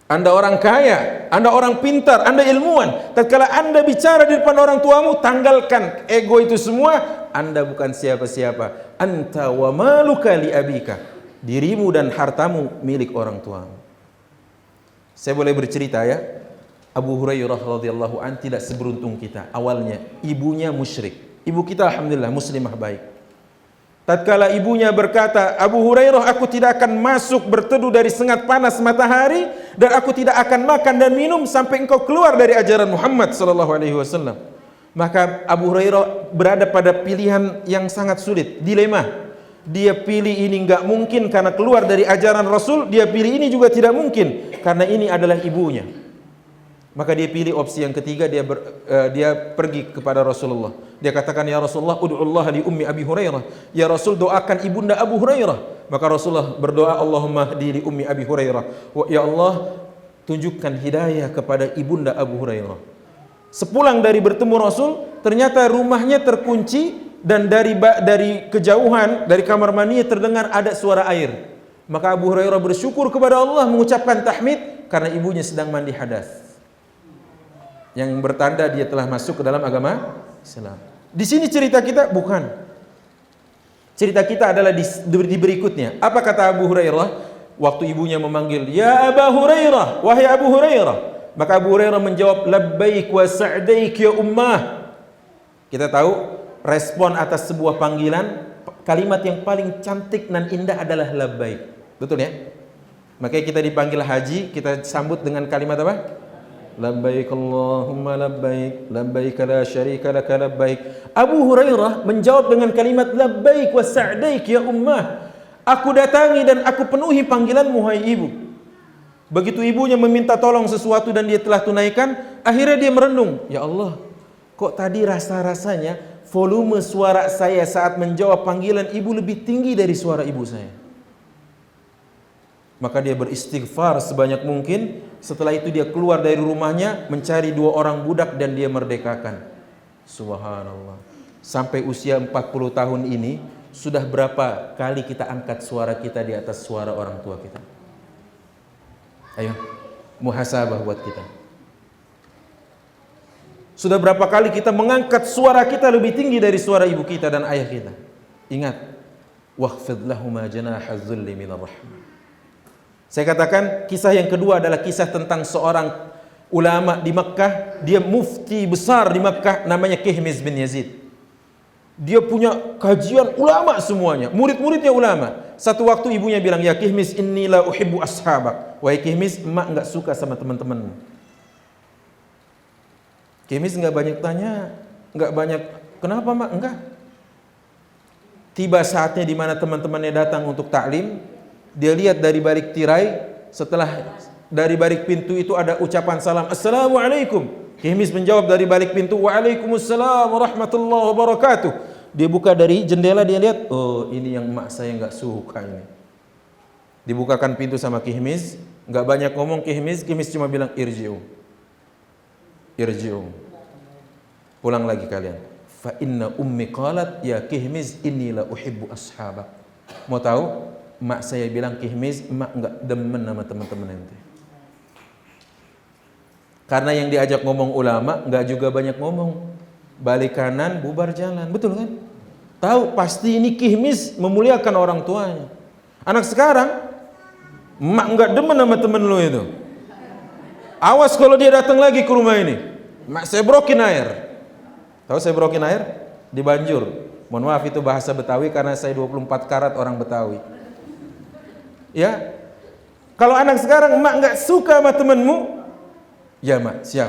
Anda orang kaya, Anda orang pintar, Anda ilmuwan. Tatkala Anda bicara di depan orang tuamu, tanggalkan ego itu semua. Anda bukan siapa-siapa. Anta wa maluka li abika. Dirimu dan hartamu milik orang tuamu. Saya boleh bercerita ya. Abu Hurairah radhiyallahu an tidak seberuntung kita. Awalnya ibunya musyrik. Ibu kita alhamdulillah muslimah baik. Tatkala ibunya berkata, Abu Hurairah, aku tidak akan masuk berteduh dari sengat panas matahari, dan aku tidak akan makan dan minum sampai engkau keluar dari ajaran Muhammad sallallahu alaihi wasallam. Maka Abu Hurairah berada pada pilihan yang sangat sulit, dilema. Dia pilih ini enggak mungkin karena keluar dari ajaran Rasul, dia pilih ini juga tidak mungkin karena ini adalah ibunya. Maka dia pilih opsi yang ketiga, dia pergi kepada Rasulullah. Dia katakan, ya Rasulullah, ud'ullah li ummi Abi Hurairah. Ya Rasul, doakan ibunda Abu Hurairah. Maka Rasulullah berdoa, Allahumma hdi li ummi Abi Hurairah. Ya Allah, tunjukkan hidayah kepada ibunda Abu Hurairah. Sepulang dari bertemu Rasul, ternyata rumahnya terkunci dan dari kejauhan, dari kamar mandinya terdengar ada suara air. Maka Abu Hurairah bersyukur kepada Allah, mengucapkan tahmid karena ibunya sedang mandi hadas, yang bertanda dia telah masuk ke dalam agama Islam. Di sini cerita kita bukan. Cerita kita adalah di berikutnya. Apa kata Abu Hurairah waktu ibunya memanggil, "Ya Abu Hurairah, wahai Abu Hurairah." Maka Abu Hurairah menjawab, "Labbaik wa sa'daik ya ummah." Kita tahu respon atas sebuah panggilan, kalimat yang paling cantik dan indah adalah labbaik. Betul ya? Makanya kita dipanggil haji, kita sambut dengan kalimat apa? Labbaik Allahumma labbaik, labbaik la syarika laka labbaik. Abu Hurairah menjawab dengan kalimat labbaik wa sa'daik ya ummah. Aku datangi dan aku penuhi panggilanmu hai ibu. Begitu ibunya meminta tolong sesuatu dan dia telah tunaikan, akhirnya dia merenung, ya Allah, kok tadi rasa-rasanya volume suara saya saat menjawab panggilan ibu lebih tinggi dari suara ibu saya. Maka dia beristighfar sebanyak mungkin. Setelah itu dia keluar dari rumahnya, mencari 2 orang budak dan dia merdekakan. Subhanallah. Sampai usia 40 tahun ini, sudah berapa kali kita angkat suara kita di atas suara orang tua kita? Ayo, muhasabah buat kita. Sudah berapa kali kita mengangkat suara kita lebih tinggi dari suara ibu kita dan ayah kita? Ingat, wakhfid lahuma janahaz dzulli minar rahmah. Saya katakan kisah yang kedua adalah kisah tentang seorang ulama di Makkah. Dia mufti besar di Makkah, namanya Kihmiz bin Yazid. Dia punya kajian ulama semuanya, murid-muridnya ulama. Satu waktu ibunya bilang, ya Kihmis, inni la uhibbu ashabak. Wahai Kihmis, emak nggak suka sama teman-temanmu. Kihmis nggak banyak tanya, nggak banyak, kenapa mak? Enggak. Tiba saatnya di mana teman-temannya datang untuk taklim, dia lihat dari balik tirai, setelah dari balik pintu itu ada ucapan salam, Assalamualaikum. Kihmis menjawab dari balik pintu, Waalaikumsalam warahmatullahi wabarakatuh. Dia buka dari jendela, dia lihat, oh ini yang emak saya nggak suka ini. Dibukakan pintu sama Kihmis, nggak banyak ngomong Kihmis cuma bilang irji'u. Pulang lagi kalian. Fa inna ummi qalat ya Kihmis inni la uhibbu ashabak. Mau tahu? Mak saya bilang, Kihmis, mak enggak demen sama teman-teman ente. Karena yang diajak ngomong ulama enggak juga banyak ngomong. Balik kanan, bubar jalan. Betul kan? Tahu pasti ini Kihmis memuliakan orang tuanya. Anak sekarang mak enggak demen sama temen lu itu. Awas kalau dia datang lagi ke rumah ini. Mak saya brokin air. Tahu saya brokin air? Di Banjur. Mohon maaf itu bahasa Betawi karena saya 24 karat orang Betawi. Ya. Kalau anak sekarang mak enggak suka sama temenmu, ya mak, siap.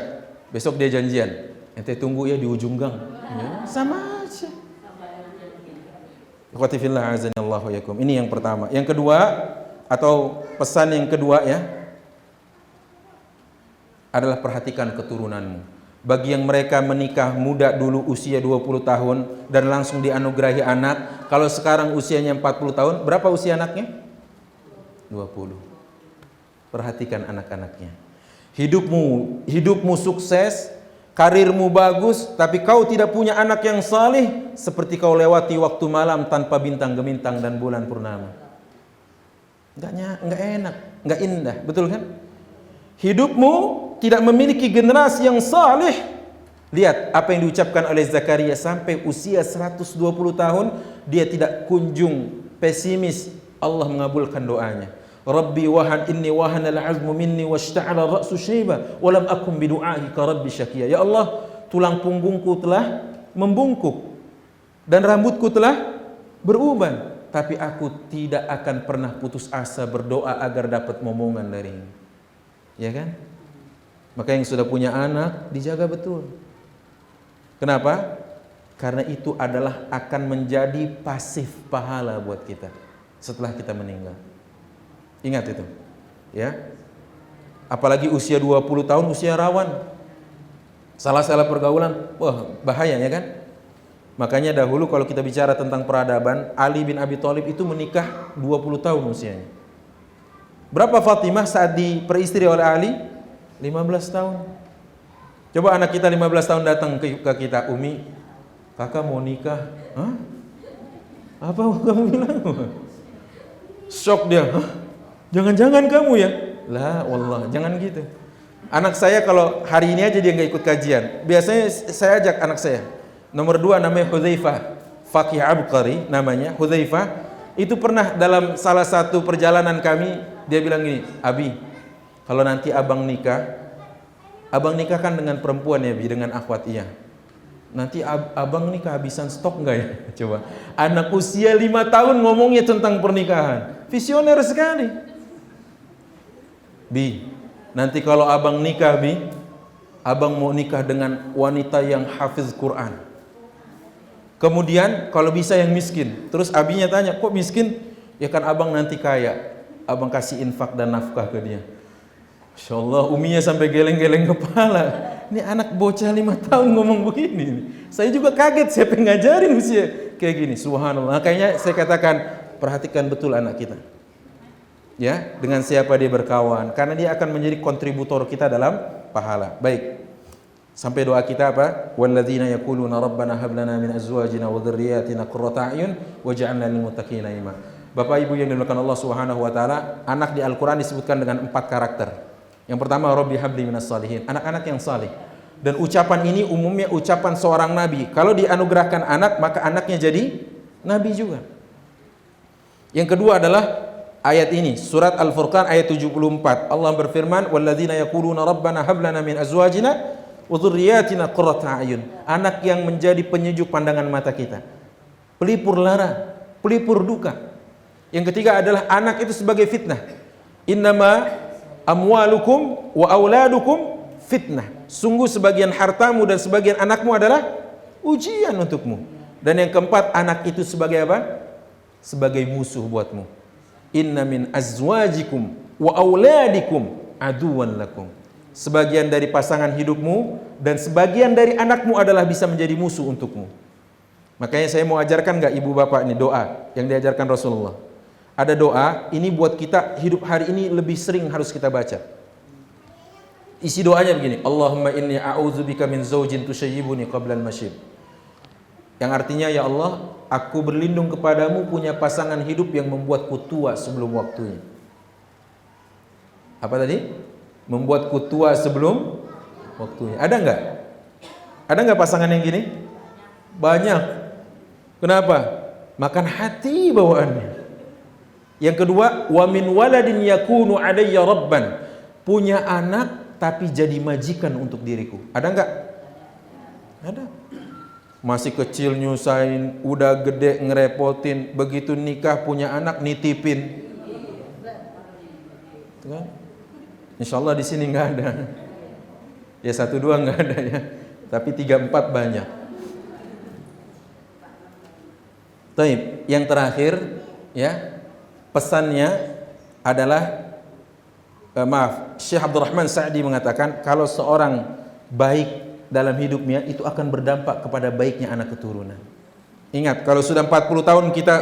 Besok dia janjian. Ente tunggu ya di ujung gang. Ya, sama aja. Ikhwati fillah azanillahu yakum. Ini yang pertama. Yang kedua atau pesan yang kedua ya adalah perhatikan keturunanmu. Bagi yang mereka menikah muda dulu usia 20 tahun dan langsung dianugerahi anak, kalau sekarang usianya 40 tahun, berapa usia anaknya? 20. Perhatikan anak-anaknya. Hidupmu sukses, karirmu bagus, tapi kau tidak punya anak yang saleh, seperti kau lewati waktu malam tanpa bintang gemintang dan bulan purnama. Enggak enak, enggak indah, betul kan? Hidupmu tidak memiliki generasi yang saleh. Lihat apa yang diucapkan oleh Zakaria, sampai usia 120 tahun dia tidak kunjung pesimis. Allah mengabulkan doanya. Rabbi inni wahana al-'azmu minni washta'ala ra'su shayba wa lam akum bidu'aika rabbi syaqiya. Ya Allah, tulang punggungku telah membungkuk dan rambutku telah beruban, tapi aku tidak akan pernah putus asa berdoa agar dapat momongan darimu. Ya kan? Maka yang sudah punya anak dijaga betul. Kenapa? Karena itu adalah akan menjadi pasif pahala buat kita setelah kita meninggal. Ingat itu. Ya. Apalagi usia 20 tahun, usia rawan. Salah-salah pergaulan, wah bahaya ya kan? Makanya dahulu kalau kita bicara tentang peradaban, Ali bin Abi Thalib itu menikah 20 tahun usianya. Berapa Fatimah saat diperistri oleh Ali? 15 tahun. Coba anak kita 15 tahun datang ke kita, Umi, kakak mau nikah. Hah? Apa kamu bilang? Shock dia. Hah? Jangan-jangan kamu ya? Lah, wallah, jangan gitu. Anak saya kalau hari ini aja dia nggak ikut kajian, biasanya saya ajak anak saya. Nomor 2 namanya Hudzaifah, Faqih Abqari namanya Hudzaifah. Itu pernah dalam salah satu perjalanan kami, dia bilang gini, Abi, kalau nanti abang nikah kan dengan perempuan ya Bi, dengan akhwat iya. Nanti abang nikah kehabisan stok enggak ya? Coba, anak usia 5 tahun ngomongnya tentang pernikahan, visioner sekali. Bi, nanti kalau abang nikah Bi, abang mau nikah dengan wanita yang hafiz Quran. Kemudian kalau bisa yang miskin. Terus abinya tanya, kok miskin? Ya kan abang nanti kaya, abang kasih infak dan nafkah ke dia. Masya Allah, uminya sampai geleng-geleng kepala. Ini anak bocah 5 tahun ngomong begini. Saya juga kaget, siapa yang ngajarin usia kayak gini. Subhanallah. Makanya saya katakan, perhatikan betul anak kita. Ya, dengan siapa dia berkawan, karena dia akan menjadi kontributor kita dalam pahala. Baik. Sampai doa kita apa? Walladzina yaquluna rabbana hab lana min azwajina wa dzurriyyatina qurrata a'yun waj'alna lil muttaqina imama. Bapak Ibu yang dimuliakan Allah Subhanahu wa taala, anak di Al-Qur'an disebutkan dengan 4 karakter. Yang pertama, Rabbi habli minas shalihin, anak-anak yang saleh. Dan ucapan ini umumnya ucapan seorang nabi. Kalau dianugerahkan anak, maka anaknya jadi nabi juga. Yang kedua adalah ayat ini, surat Al-Furqan ayat 74. Allah berfirman, walladzina yaquluna rabbana hab lana min azwajina wa dzurriyyatina qurrata a'yun. Anak yang menjadi penyejuk pandangan mata kita, pelipur lara, pelipur duka. Yang ketiga adalah anak itu sebagai fitnah. Innama amwalukum wa auladukum fitnah. Sungguh sebagian hartamu dan sebagian anakmu adalah ujian untukmu. Dan yang keempat, anak itu sebagai apa? Sebagai musuh buatmu. Inna min azwajikum wa auladikum aduwan lakum. Sebagian dari pasangan hidupmu dan sebagian dari anakmu adalah bisa menjadi musuh untukmu. Makanya saya mau ajarkan enggak ibu bapak ini doa yang diajarkan Rasulullah. Ada doa, ini buat kita hidup hari ini lebih sering harus kita baca. Isi doanya begini, Allahumma inni a'udzubika min zaujin tushayyibuni qabla al-masyib. Yang artinya, ya Allah, aku berlindung kepadamu punya pasangan hidup yang membuatku tua sebelum waktunya. Apa tadi? Membuatku tua sebelum waktunya. Ada enggak? Ada enggak pasangan yang gini? Banyak. Kenapa? Makan hati bawaannya. Yang kedua, wa min waladin yakunu alayya rabban. Punya anak tapi jadi majikan untuk diriku. Ada enggak? Ada. Masih kecil nyusahin, udah gede ngerepotin, begitu nikah punya anak nitipin. Itu kan? Insyaallah di sini enggak ada. Ya 1-2 enggak ada ya. Tapi 3-4 banyak. Taib, yang terakhir ya, pesannya adalah Syekh Abdurrahman Sa'di mengatakan kalau seorang baik dalam hidupnya itu akan berdampak kepada baiknya anak keturunan. Ingat, kalau sudah 40 tahun kita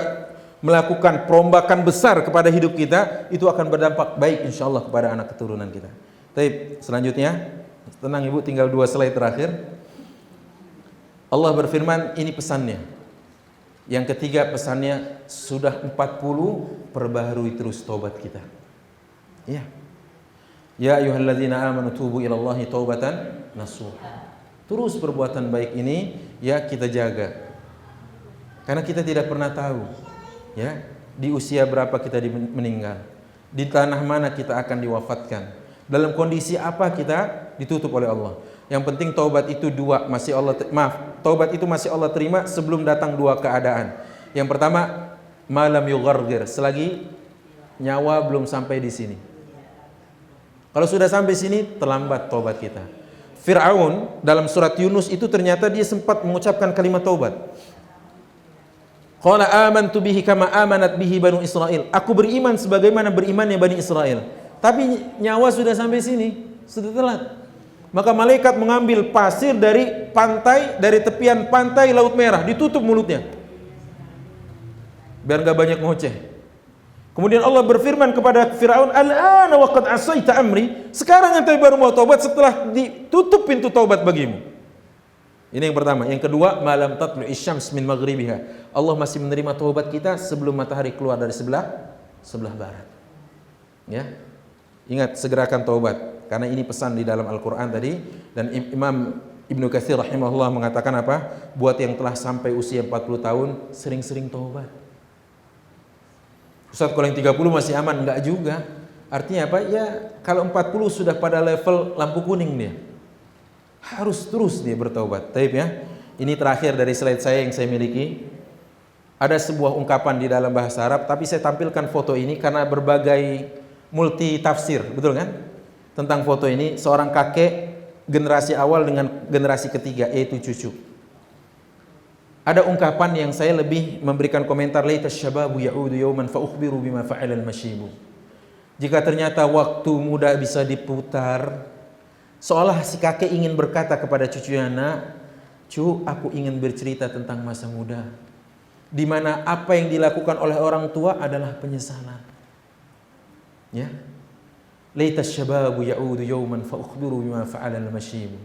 melakukan perombakan besar kepada hidup kita, itu akan berdampak baik insyaallah kepada anak keturunan kita. Taib, selanjutnya, tenang Ibu, tinggal 2 slide terakhir. Allah berfirman, ini pesannya. Yang ketiga pesannya, sudah 40, perbaharui terus taubat kita. Ya. Ya ayyuhalladzina amanu tubu ilallahi taubatan nasuha. Terus perbuatan baik ini ya kita jaga. Karena kita tidak pernah tahu ya di usia berapa kita meninggal. Di tanah mana kita akan diwafatkan. Dalam kondisi apa kita ditutup oleh Allah. Yang penting taubat itu taubat itu masih Allah terima sebelum datang 2 keadaan. Yang pertama, malam yughargir, selagi nyawa belum sampai di sini. Kalau sudah sampai sini, terlambat taubat kita. Fir'aun dalam surat Yunus itu ternyata dia sempat mengucapkan kalimat taubat. Qala amantu bihi kama amanat bihi Banu Israel. Aku beriman sebagaimana berimannya Bani Israel. Tapi nyawa sudah sampai sini, sudah telat. Maka malaikat mengambil pasir dari tepian pantai Laut Merah, ditutup mulutnya. Biar enggak banyak ngoceh. Kemudian Allah berfirman kepada Fir'aun, "Al-ana wa qad asaita amri." Sekarang ente baru mau taubat setelah ditutup pintu taubat bagimu. Ini yang pertama. Yang kedua, malam tatlu'i syams min maghribiha. Allah masih menerima taubat kita sebelum matahari keluar dari sebelah barat. Ya. Ingat, segerakan taubat. Karena ini pesan di dalam Al-Quran tadi. Dan Imam Ibnu Katsir rahimahullah mengatakan apa? Buat yang telah sampai usia 40 tahun, sering-sering taubat. Ustaz, kalau yang 30 masih aman? Enggak juga. Artinya apa? Ya, kalau 40 sudah pada level lampu kuning dia. Harus terus dia bertaubat. Taib ya. Ini terakhir dari slide saya yang saya miliki. Ada sebuah ungkapan di dalam bahasa Arab, tapi saya tampilkan foto ini karena berbagai multi tafsir, betul kan? Tentang foto ini, seorang kakek generasi awal dengan generasi ketiga, yaitu cucu. Ada ungkapan yang saya lebih memberikan komentar, laita syababu ya'udu yawman fa ukhbiru bima fa'alal masyibu. Jika ternyata waktu muda bisa diputar, seolah si kakek ingin berkata kepada cucunya, "Nak, cu, aku ingin bercerita tentang masa muda, di mana apa yang dilakukan oleh orang tua adalah penyesalan." Ya. Laita syababu ya'udu yawman fa ukhbiru bima fa'alal masyibu.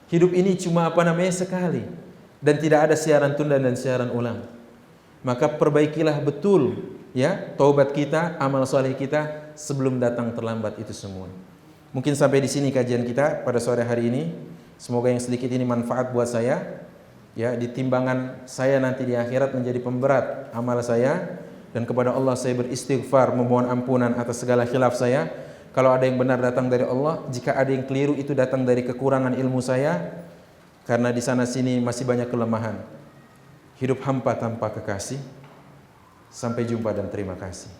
Hidup ini cuma sekali. Dan tidak ada siaran tunda dan siaran ulang. Maka perbaikilah betul ya taubat kita, amal saleh kita sebelum datang terlambat itu semua. Mungkin sampai di sini kajian kita pada sore hari ini. Semoga yang sedikit ini manfaat buat saya. Ya, di timbangan saya nanti di akhirat menjadi pemberat amal saya, dan kepada Allah saya beristighfar memohon ampunan atas segala khilaf saya. Kalau ada yang benar datang dari Allah, jika ada yang keliru itu datang dari kekurangan ilmu saya. Karena di sana sini masih banyak kelemahan. Hidup hampa tanpa kekasih, Sampai jumpa dan terima kasih.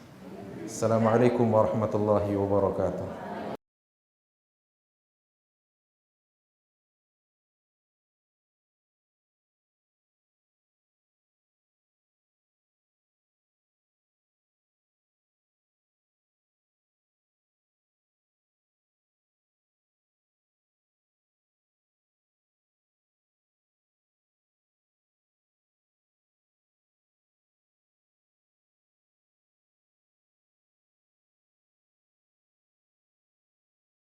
Assalamualaikum warahmatullahi wabarakatuh.